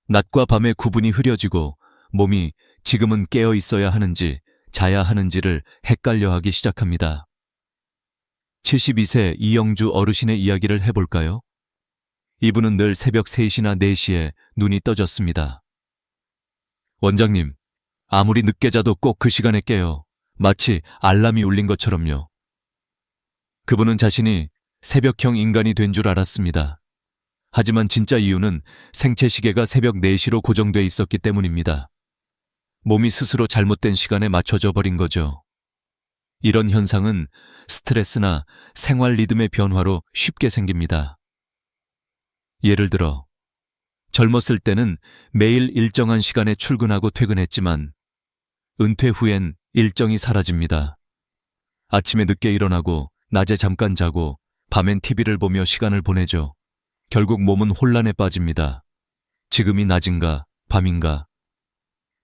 낮과 밤의 구분이 흐려지고 몸이 지금은 깨어 있어야 하는지 자야 하는지를 헷갈려하기 시작합니다. 72세 이영주 어르신의 이야기를 해볼까요? 이분은 늘 새벽 3시나 4시에 눈이 떠졌습니다. 원장님, 아무리 늦게 자도 꼭 그 시간에 깨요. 마치 알람이 울린 것처럼요. 그분은 자신이 새벽형 인간이 된 줄 알았습니다. 하지만 진짜 이유는 생체 시계가 새벽 4시로 고정돼 있었기 때문입니다. 몸이 스스로 잘못된 시간에 맞춰져 버린 거죠. 이런 현상은 스트레스나 생활 리듬의 변화로 쉽게 생깁니다. 예를 들어, 젊었을 때는 매일 일정한 시간에 출근하고 퇴근했지만 은퇴 후엔 일정이 사라집니다. 아침에 늦게 일어나고 낮에 잠깐 자고 밤엔 TV를 보며 시간을 보내죠. 결국 몸은 혼란에 빠집니다. 지금이 낮인가 밤인가.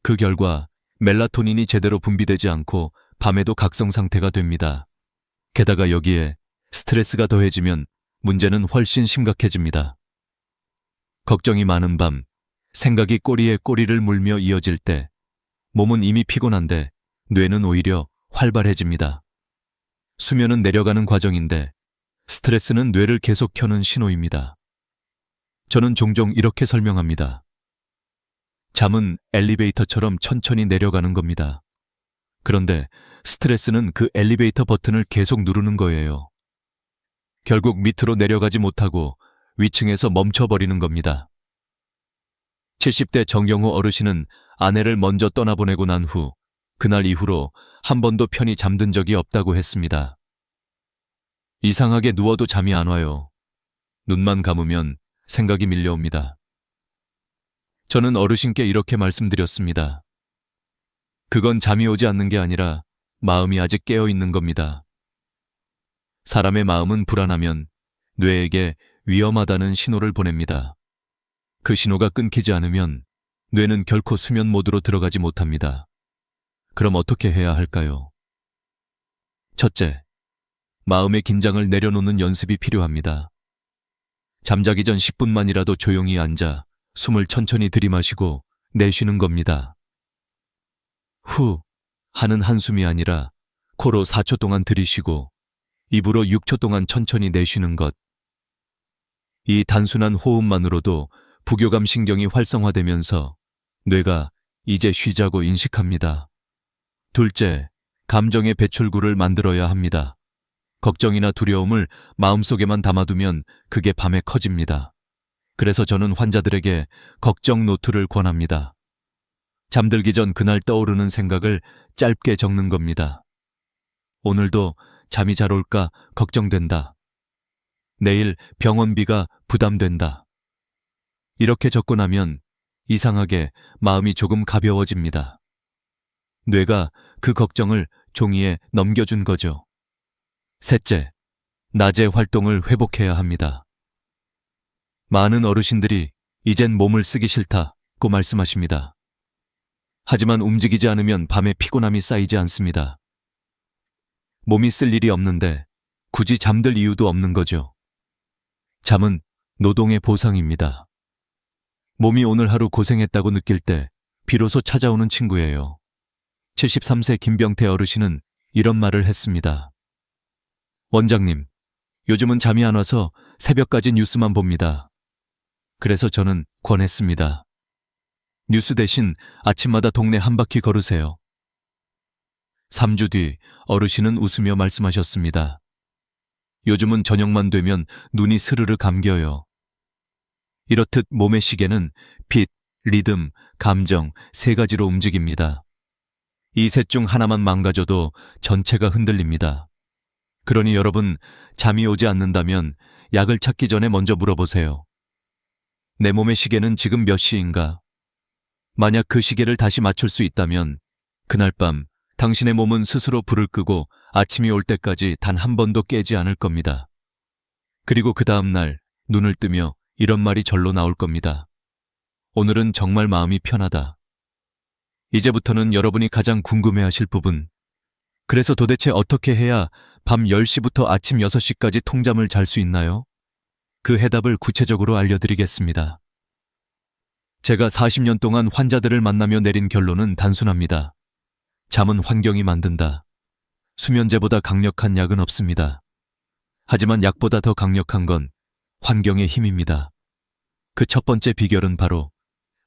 그 결과 멜라토닌이 제대로 분비되지 않고 밤에도 각성 상태가 됩니다. 게다가 여기에 스트레스가 더해지면 문제는 훨씬 심각해집니다. 걱정이 많은 밤, 생각이 꼬리에 꼬리를 물며 이어질 때 몸은 이미 피곤한데 뇌는 오히려 활발해집니다. 수면은 내려가는 과정인데 스트레스는 뇌를 계속 켜는 신호입니다. 저는 종종 이렇게 설명합니다. 잠은 엘리베이터처럼 천천히 내려가는 겁니다. 그런데 스트레스는 그 엘리베이터 버튼을 계속 누르는 거예요. 결국 밑으로 내려가지 못하고 위층에서 멈춰버리는 겁니다. 70대 정영호 어르신은 아내를 먼저 떠나보내고 난 후 그날 이후로 한 번도 편히 잠든 적이 없다고 했습니다. 이상하게 누워도 잠이 안 와요. 눈만 감으면 생각이 밀려옵니다. 저는 어르신께 이렇게 말씀드렸습니다. 그건 잠이 오지 않는 게 아니라 마음이 아직 깨어 있는 겁니다. 사람의 마음은 불안하면 뇌에게 위험하다는 신호를 보냅니다. 그 신호가 끊기지 않으면 뇌는 결코 수면 모드로 들어가지 못합니다. 그럼 어떻게 해야 할까요? 첫째, 마음의 긴장을 내려놓는 연습이 필요합니다. 잠자기 전 10분만이라도 조용히 앉아 숨을 천천히 들이마시고 내쉬는 겁니다. 후 하는 한숨이 아니라 코로 4초 동안 들이쉬고 입으로 6초 동안 천천히 내쉬는 것. 이 단순한 호흡만으로도 부교감 신경이 활성화되면서 뇌가 이제 쉬자고 인식합니다. 둘째, 감정의 배출구를 만들어야 합니다. 걱정이나 두려움을 마음속에만 담아두면 그게 밤에 커집니다. 그래서 저는 환자들에게 걱정 노트를 권합니다. 잠들기 전 그날 떠오르는 생각을 짧게 적는 겁니다. 오늘도 잠이 잘 올까 걱정된다. 내일 병원비가 부담된다. 이렇게 적고 나면 이상하게 마음이 조금 가벼워집니다. 뇌가 그 걱정을 종이에 넘겨준 거죠. 셋째, 낮에 활동을 회복해야 합니다. 많은 어르신들이 이젠 몸을 쓰기 싫다고 말씀하십니다. 하지만 움직이지 않으면 밤에 피곤함이 쌓이지 않습니다. 몸이 쓸 일이 없는데 굳이 잠들 이유도 없는 거죠. 잠은 노동의 보상입니다. 몸이 오늘 하루 고생했다고 느낄 때 비로소 찾아오는 친구예요. 73세 김병태 어르신은 이런 말을 했습니다. 원장님, 요즘은 잠이 안 와서 새벽까지 뉴스만 봅니다. 그래서 저는 권했습니다. 뉴스 대신 아침마다 동네 한 바퀴 걸으세요. 3주 뒤 어르신은 웃으며 말씀하셨습니다. 요즘은 저녁만 되면 눈이 스르르 감겨요. 이렇듯 몸의 시계는 빛, 리듬, 감정 세 가지로 움직입니다. 이 셋 중 하나만 망가져도 전체가 흔들립니다. 그러니 여러분, 잠이 오지 않는다면 약을 찾기 전에 먼저 물어보세요. 내 몸의 시계는 지금 몇 시인가? 만약 그 시계를 다시 맞출 수 있다면 그날 밤 당신의 몸은 스스로 불을 끄고 아침이 올 때까지 단 한 번도 깨지 않을 겁니다. 그리고 그 다음 날 눈을 뜨며 이런 말이 절로 나올 겁니다. 오늘은 정말 마음이 편하다. 이제부터는 여러분이 가장 궁금해하실 부분. 그래서 도대체 어떻게 해야 밤 10시부터 아침 6시까지 통잠을 잘 수 있나요? 그 해답을 구체적으로 알려드리겠습니다. 제가 40년 동안 환자들을 만나며 내린 결론은 단순합니다. 잠은 환경이 만든다. 수면제보다 강력한 약은 없습니다. 하지만 약보다 더 강력한 건 환경의 힘입니다. 그 첫 번째 비결은 바로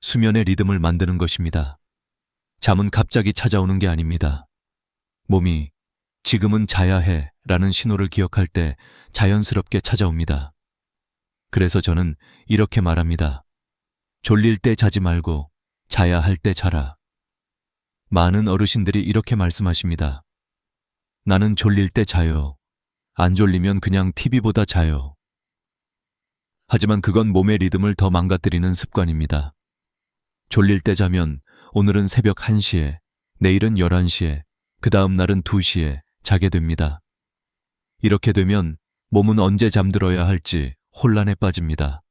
수면의 리듬을 만드는 것입니다. 잠은 갑자기 찾아오는 게 아닙니다. 몸이 지금은 자야 해 라는 신호를 기억할 때 자연스럽게 찾아옵니다. 그래서 저는 이렇게 말합니다. 졸릴 때 자지 말고 자야 할 때 자라. 많은 어르신들이 이렇게 말씀하십니다. 나는 졸릴 때 자요. 안 졸리면 그냥 TV보다 자요. 하지만 그건 몸의 리듬을 더 망가뜨리는 습관입니다. 졸릴 때 자면 오늘은 새벽 1시에, 내일은 11시에, 그 다음 날은 2시에 자게 됩니다. 이렇게 되면 몸은 언제 잠들어야 할지 혼란에 빠집니다.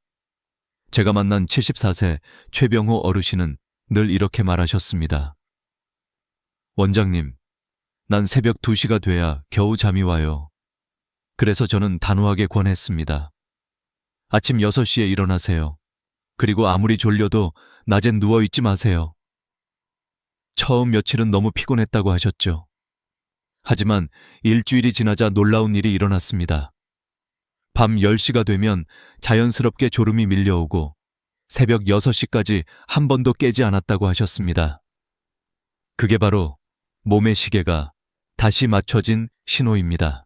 제가 만난 74세 최병호 어르신은 늘 이렇게 말하셨습니다. 원장님, 난 새벽 2시가 돼야 겨우 잠이 와요. 그래서 저는 단호하게 권했습니다. 아침 6시에 일어나세요. 그리고 아무리 졸려도 낮엔 누워있지 마세요. 처음 며칠은 너무 피곤했다고 하셨죠. 하지만 일주일이 지나자 놀라운 일이 일어났습니다. 밤 10시가 되면 자연스럽게 졸음이 밀려오고 새벽 6시까지 한 번도 깨지 않았다고 하셨습니다. 그게 바로 몸의 시계가 다시 맞춰진 신호입니다.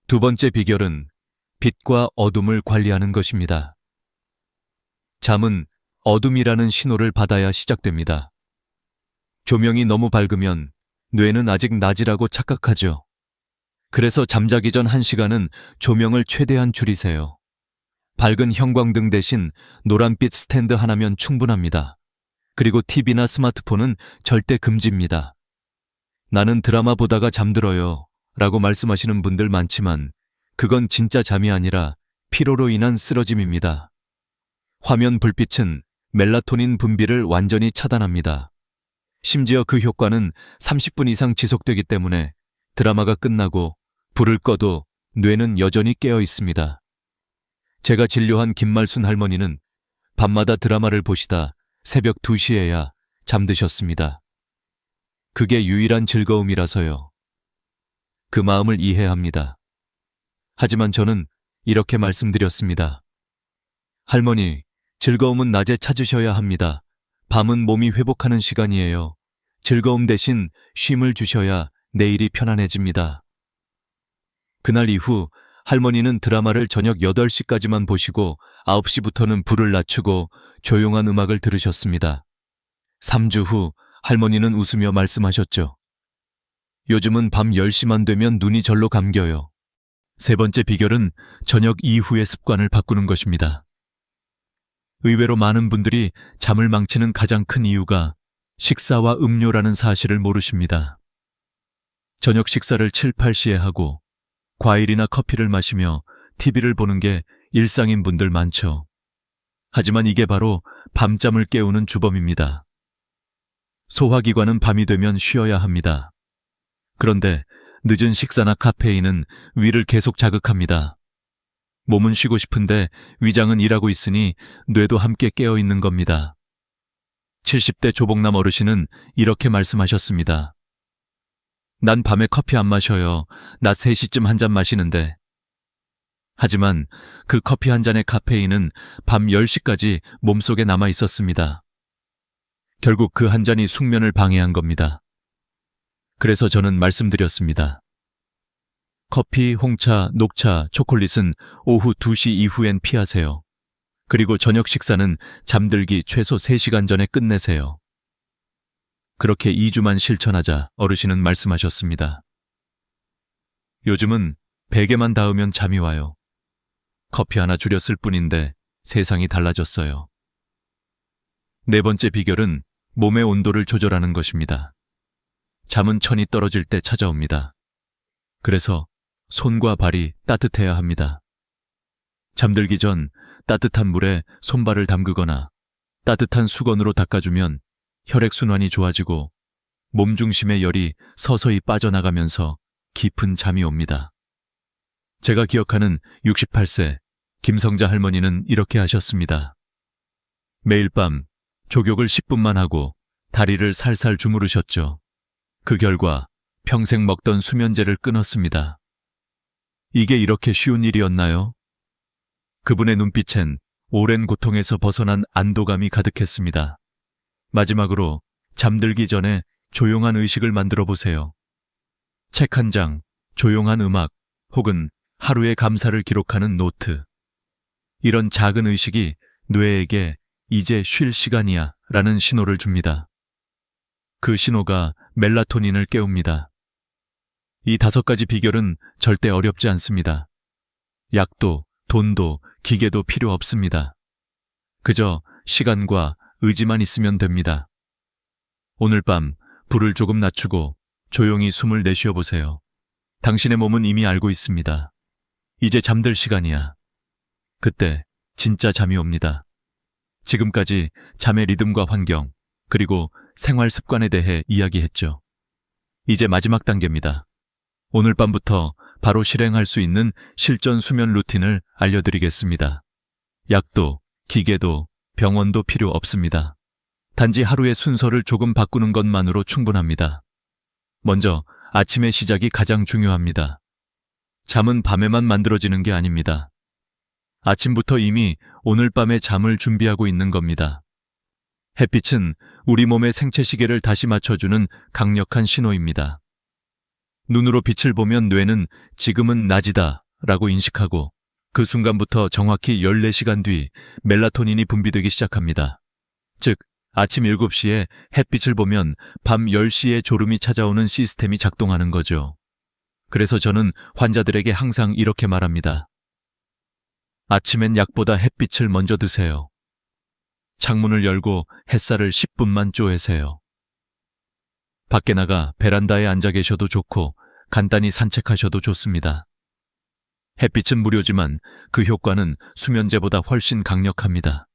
두 번째 비결은 빛과 어둠을 관리하는 것입니다. 잠은 어둠이라는 신호를 받아야 시작됩니다. 조명이 너무 밝으면 뇌는 아직 낮이라고 착각하죠. 그래서 잠자기 전 1시간은 조명을 최대한 줄이세요. 밝은 형광등 대신 노란빛 스탠드 하나면 충분합니다. 그리고 TV나 스마트폰은 절대 금지입니다. 나는 드라마 보다가 잠들어요 라고 말씀하시는 분들 많지만 그건 진짜 잠이 아니라 피로로 인한 쓰러짐입니다. 화면 불빛은 멜라토닌 분비를 완전히 차단합니다. 심지어 그 효과는 30분 이상 지속되기 때문에 드라마가 끝나고 불을 꺼도 뇌는 여전히 깨어 있습니다. 제가 진료한 김말순 할머니는 밤마다 드라마를 보시다 새벽 2시에야 잠드셨습니다. 그게 유일한 즐거움이라서요. 그 마음을 이해합니다. 하지만 저는 이렇게 말씀드렸습니다. 할머니, 즐거움은 낮에 찾으셔야 합니다. 밤은 몸이 회복하는 시간이에요. 즐거움 대신 쉼을 주셔야 내일이 편안해집니다. 그날 이후 할머니는 드라마를 저녁 8시까지만 보시고 9시부터는 불을 낮추고 조용한 음악을 들으셨습니다. 3주 후 할머니는 웃으며 말씀하셨죠. 요즘은 밤 10시만 되면 눈이 절로 감겨요. 세 번째 비결은 저녁 이후의 습관을 바꾸는 것입니다. 의외로 많은 분들이 잠을 망치는 가장 큰 이유가 식사와 음료라는 사실을 모르십니다. 저녁 식사를 7, 8시에 하고 과일이나 커피를 마시며 TV를 보는 게 일상인 분들 많죠. 하지만 이게 바로 밤잠을 깨우는 주범입니다. 소화기관은 밤이 되면 쉬어야 합니다. 그런데 늦은 식사나 카페인은 위를 계속 자극합니다. 몸은 쉬고 싶은데 위장은 일하고 있으니 뇌도 함께 깨어 있는 겁니다. 70대 조복남 어르신은 이렇게 말씀하셨습니다. 난 밤에 커피 안 마셔요. 낮 3시쯤 한 잔 마시는데. 하지만 그 커피 한 잔의 카페인은 밤 10시까지 몸속에 남아 있었습니다. 결국 그 한 잔이 숙면을 방해한 겁니다. 그래서 저는 말씀드렸습니다. 커피, 홍차, 녹차, 초콜릿은 오후 2시 이후엔 피하세요. 그리고 저녁 식사는 잠들기 최소 3시간 전에 끝내세요. 그렇게 2주만 실천하자 어르신은 말씀하셨습니다. 요즘은 베개만 닿으면 잠이 와요. 커피 하나 줄였을 뿐인데 세상이 달라졌어요. 네 번째 비결은 몸의 온도를 조절하는 것입니다. 잠은 천이 떨어질 때 찾아옵니다. 그래서 손과 발이 따뜻해야 합니다. 잠들기 전 따뜻한 물에 손발을 담그거나 따뜻한 수건으로 닦아주면 혈액순환이 좋아지고 몸 중심의 열이 서서히 빠져나가면서 깊은 잠이 옵니다. 제가 기억하는 68세 김성자 할머니는 이렇게 하셨습니다. 매일 밤 족욕을 10분만 하고 다리를 살살 주무르셨죠. 그 결과 평생 먹던 수면제를 끊었습니다. 이게 이렇게 쉬운 일이었나요? 그분의 눈빛엔 오랜 고통에서 벗어난 안도감이 가득했습니다. 마지막으로 잠들기 전에 조용한 의식을 만들어 보세요. 책 한 장, 조용한 음악, 혹은 하루의 감사를 기록하는 노트. 이런 작은 의식이 뇌에게 이제 쉴 시간이야 라는 신호를 줍니다. 그 신호가 멜라토닌을 깨웁니다. 이 5가지 비결은 절대 어렵지 않습니다. 약도, 돈도, 기계도 필요 없습니다. 그저 시간과 의지만 있으면 됩니다. 오늘 밤 불을 조금 낮추고 조용히 숨을 내쉬어 보세요. 당신의 몸은 이미 알고 있습니다. 이제 잠들 시간이야. 그때 진짜 잠이 옵니다. 지금까지 잠의 리듬과 환경, 그리고 생활 습관에 대해 이야기했죠. 이제 마지막 단계입니다. 오늘 밤부터 바로 실행할 수 있는 실전 수면 루틴을 알려드리겠습니다. 약도, 기계도, 병원도 필요 없습니다. 단지 하루의 순서를 조금 바꾸는 것만으로 충분합니다. 먼저 아침의 시작이 가장 중요합니다. 잠은 밤에만 만들어지는 게 아닙니다. 아침부터 이미 오늘 밤의 잠을 준비하고 있는 겁니다. 햇빛은 우리 몸의 생체 시계를 다시 맞춰주는 강력한 신호입니다. 눈으로 빛을 보면 뇌는 지금은 낮이다 라고 인식하고 그 순간부터 정확히 14시간 뒤 멜라토닌이 분비되기 시작합니다. 즉, 아침 7시에 햇빛을 보면 밤 10시에 졸음이 찾아오는 시스템이 작동하는 거죠. 그래서 저는 환자들에게 항상 이렇게 말합니다. 아침엔 약보다 햇빛을 먼저 드세요. 창문을 열고 햇살을 10분만 쬐세요. 밖에 나가 베란다에 앉아 계셔도 좋고 간단히 산책하셔도 좋습니다. 햇빛은 무료지만 그 효과는 수면제보다 훨씬 강력합니다.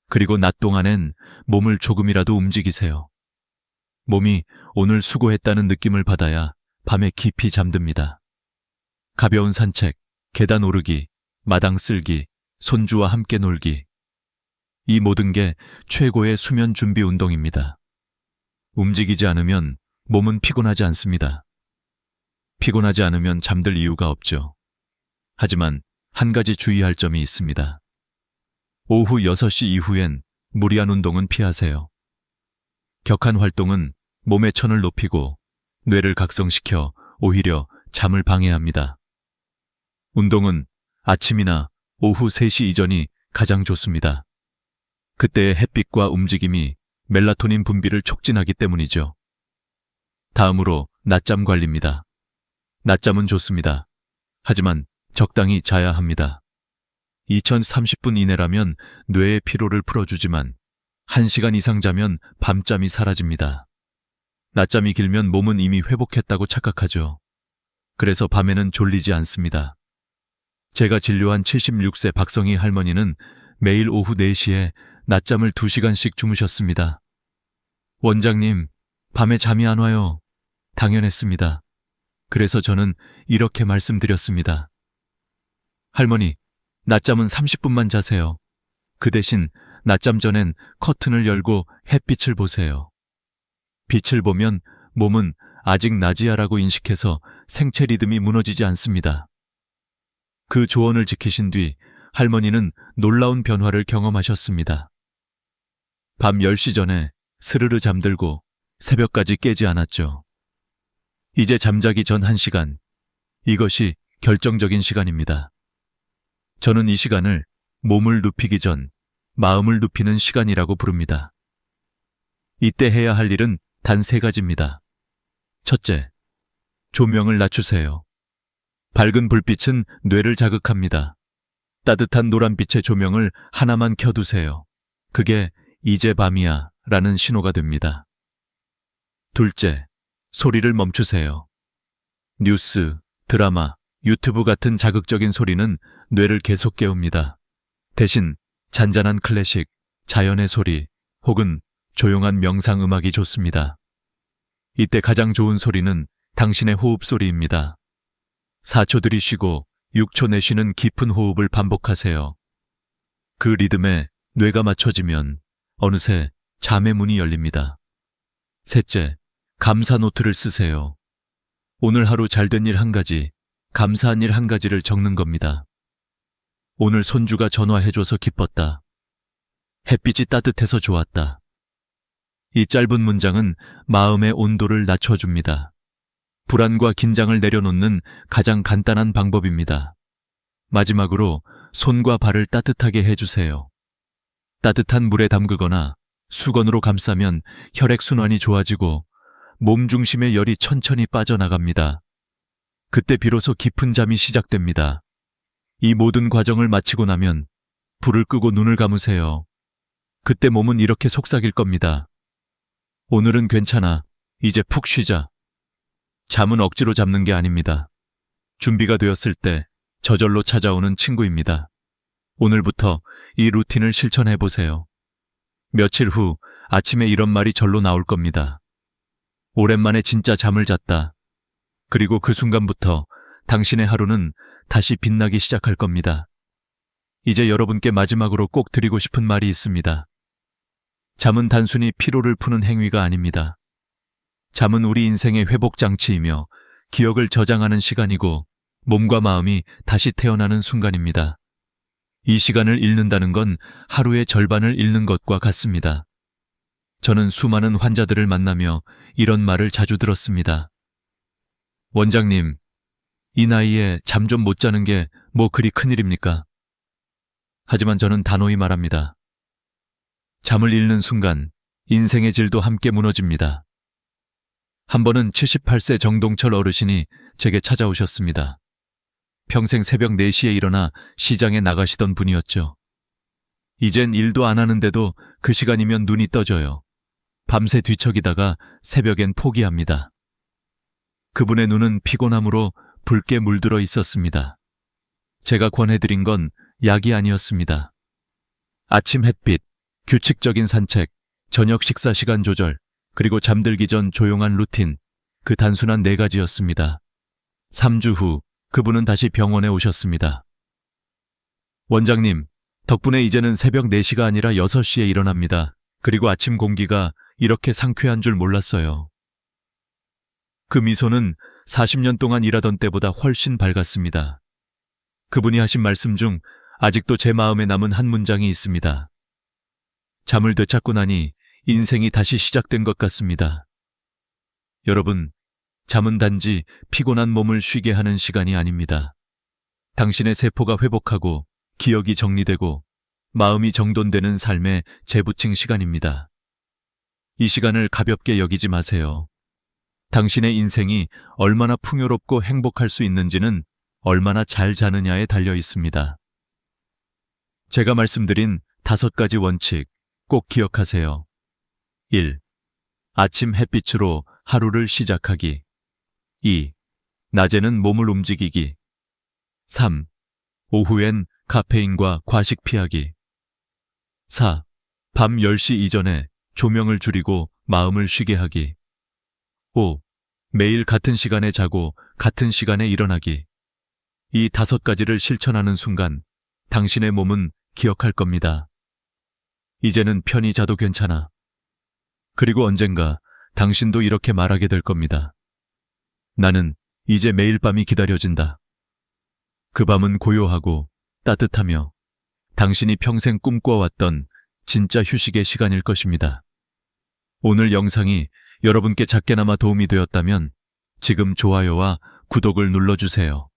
그리고 낮 동안엔 몸을 조금이라도 움직이세요. 몸이 오늘 수고했다는 느낌을 받아야 밤에 깊이 잠듭니다. 가벼운 산책, 계단 오르기, 마당 쓸기, 손주와 함께 놀기. 이 모든 게 최고의 수면 준비 운동입니다. 움직이지 않으면 몸은 피곤하지 않습니다. 피곤하지 않으면 잠들 이유가 없죠. 하지만 한 가지 주의할 점이 있습니다. 오후 6시 이후엔 무리한 운동은 피하세요. 격한 활동은 몸의 천을 높이고 뇌를 각성시켜 오히려 잠을 방해합니다. 운동은 아침이나 오후 3시 이전이 가장 좋습니다. 그때의 햇빛과 움직임이 멜라토닌 분비를 촉진하기 때문이죠. 다음으로 낮잠 관리입니다. 낮잠은 좋습니다. 하지만 적당히 자야 합니다. 2030분 이내라면 뇌의 피로를 풀어주지만 1시간 이상 자면 밤잠이 사라집니다. 낮잠이 길면 몸은 이미 회복했다고 착각하죠. 그래서 밤에는 졸리지 않습니다. 제가 진료한 76세 박성희 할머니는 매일 오후 4시에 낮잠을 2시간씩 주무셨습니다. 원장님, 밤에 잠이 안 와요. 당연했습니다. 그래서 저는 이렇게 말씀드렸습니다. 할머니, 낮잠은 30분만 자세요. 그 대신 낮잠 전엔 커튼을 열고 햇빛을 보세요. 빛을 보면 몸은 아직 낮이야라고 인식해서 생체 리듬이 무너지지 않습니다. 그 조언을 지키신 뒤 할머니는 놀라운 변화를 경험하셨습니다. 밤 10시 전에 스르르 잠들고 새벽까지 깨지 않았죠. 이제 잠자기 전 1시간, 이것이 결정적인 시간입니다. 저는 이 시간을 몸을 눕히기 전 마음을 눕히는 시간이라고 부릅니다. 이때 해야 할 일은 단 3가지입니다. 첫째, 조명을 낮추세요. 밝은 불빛은 뇌를 자극합니다. 따뜻한 노란빛의 조명을 하나만 켜두세요. 그게 이제 밤이야 라는 신호가 됩니다. 둘째, 소리를 멈추세요. 뉴스, 드라마, 유튜브 같은 자극적인 소리는 뇌를 계속 깨웁니다. 대신 잔잔한 클래식, 자연의 소리 혹은 조용한 명상 음악이 좋습니다. 이때 가장 좋은 소리는 당신의 호흡 소리입니다. 4초 들이쉬고 6초 내쉬는 깊은 호흡을 반복하세요. 그 리듬에 뇌가 맞춰지면 어느새 잠의 문이 열립니다. 셋째, 감사 노트를 쓰세요. 오늘 하루 잘된 일 1가지, 감사한 일 1가지를 적는 겁니다. 오늘 손주가 전화해줘서 기뻤다. 햇빛이 따뜻해서 좋았다. 이 짧은 문장은 마음의 온도를 낮춰줍니다. 불안과 긴장을 내려놓는 가장 간단한 방법입니다. 마지막으로 손과 발을 따뜻하게 해주세요. 따뜻한 물에 담그거나 수건으로 감싸면 혈액순환이 좋아지고 몸 중심의 열이 천천히 빠져나갑니다. 그때 비로소 깊은 잠이 시작됩니다. 이 모든 과정을 마치고 나면 불을 끄고 눈을 감으세요. 그때 몸은 이렇게 속삭일 겁니다. 오늘은 괜찮아. 이제 푹 쉬자. 잠은 억지로 잡는 게 아닙니다. 준비가 되었을 때 저절로 찾아오는 친구입니다. 오늘부터 이 루틴을 실천해 보세요. 며칠 후 아침에 이런 말이 절로 나올 겁니다. 오랜만에 진짜 잠을 잤다. 그리고 그 순간부터 당신의 하루는 다시 빛나기 시작할 겁니다. 이제 여러분께 마지막으로 꼭 드리고 싶은 말이 있습니다. 잠은 단순히 피로를 푸는 행위가 아닙니다. 잠은 우리 인생의 회복장치이며 기억을 저장하는 시간이고 몸과 마음이 다시 태어나는 순간입니다. 이 시간을 잃는다는 건 하루의 절반을 잃는 것과 같습니다. 저는 수많은 환자들을 만나며 이런 말을 자주 들었습니다. 원장님, 이 나이에 잠 좀 못 자는 게 뭐 그리 큰일입니까? 하지만 저는 단호히 말합니다. 잠을 잃는 순간 인생의 질도 함께 무너집니다. 한 번은 78세 정동철 어르신이 제게 찾아오셨습니다. 평생 새벽 4시에 일어나 시장에 나가시던 분이었죠. 이젠 일도 안 하는데도 그 시간이면 눈이 떠져요. 밤새 뒤척이다가 새벽엔 포기합니다. 그분의 눈은 피곤함으로 붉게 물들어 있었습니다. 제가 권해드린 건 약이 아니었습니다. 아침 햇빛, 규칙적인 산책, 저녁 식사 시간 조절, 그리고 잠들기 전 조용한 루틴, 그 단순한 4가지였습니다. 3주 후 그분은 다시 병원에 오셨습니다. 원장님, 덕분에 이제는 새벽 4시가 아니라 6시에 일어납니다. 그리고 아침 공기가 이렇게 상쾌한 줄 몰랐어요. 그 미소는 40년 동안 일하던 때보다 훨씬 밝았습니다. 그분이 하신 말씀 중 아직도 제 마음에 남은 한 문장이 있습니다. 잠을 되찾고 나니 인생이 다시 시작된 것 같습니다. 여러분, 잠은 단지 피곤한 몸을 쉬게 하는 시간이 아닙니다. 당신의 세포가 회복하고 기억이 정리되고 마음이 정돈되는 삶의 재부칭 시간입니다. 이 시간을 가볍게 여기지 마세요. 당신의 인생이 얼마나 풍요롭고 행복할 수 있는지는 얼마나 잘 자느냐에 달려 있습니다. 제가 말씀드린 5가지 원칙 꼭 기억하세요. 1. 아침 햇빛으로 하루를 시작하기. 2. 낮에는 몸을 움직이기. 3. 오후엔 카페인과 과식 피하기. 4. 밤 10시 이전에 조명을 줄이고 마음을 쉬게 하기. 5. 매일 같은 시간에 자고 같은 시간에 일어나기. 이 5가지를 실천하는 순간 당신의 몸은 기억할 겁니다. 이제는 편히 자도 괜찮아. 그리고 언젠가 당신도 이렇게 말하게 될 겁니다. 나는 이제 매일 밤이 기다려진다. 그 밤은 고요하고 따뜻하며 당신이 평생 꿈꿔왔던 진짜 휴식의 시간일 것입니다. 오늘 영상이 여러분께 작게나마 도움이 되었다면 지금 좋아요와 구독을 눌러주세요.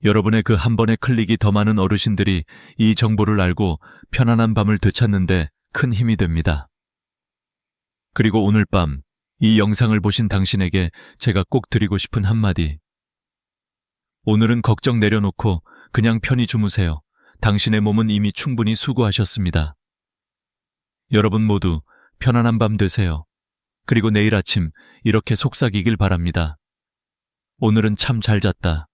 여러분의 그 한 번의 클릭이 더 많은 어르신들이 이 정보를 알고 편안한 밤을 되찾는데 큰 힘이 됩니다. 그리고 오늘 밤 이 영상을 보신 당신에게 제가 꼭 드리고 싶은 한마디. 오늘은 걱정 내려놓고 그냥 편히 주무세요. 당신의 몸은 이미 충분히 수고하셨습니다. 여러분 모두 편안한 밤 되세요. 그리고 내일 아침 이렇게 속삭이길 바랍니다. 오늘은 참 잘 잤다.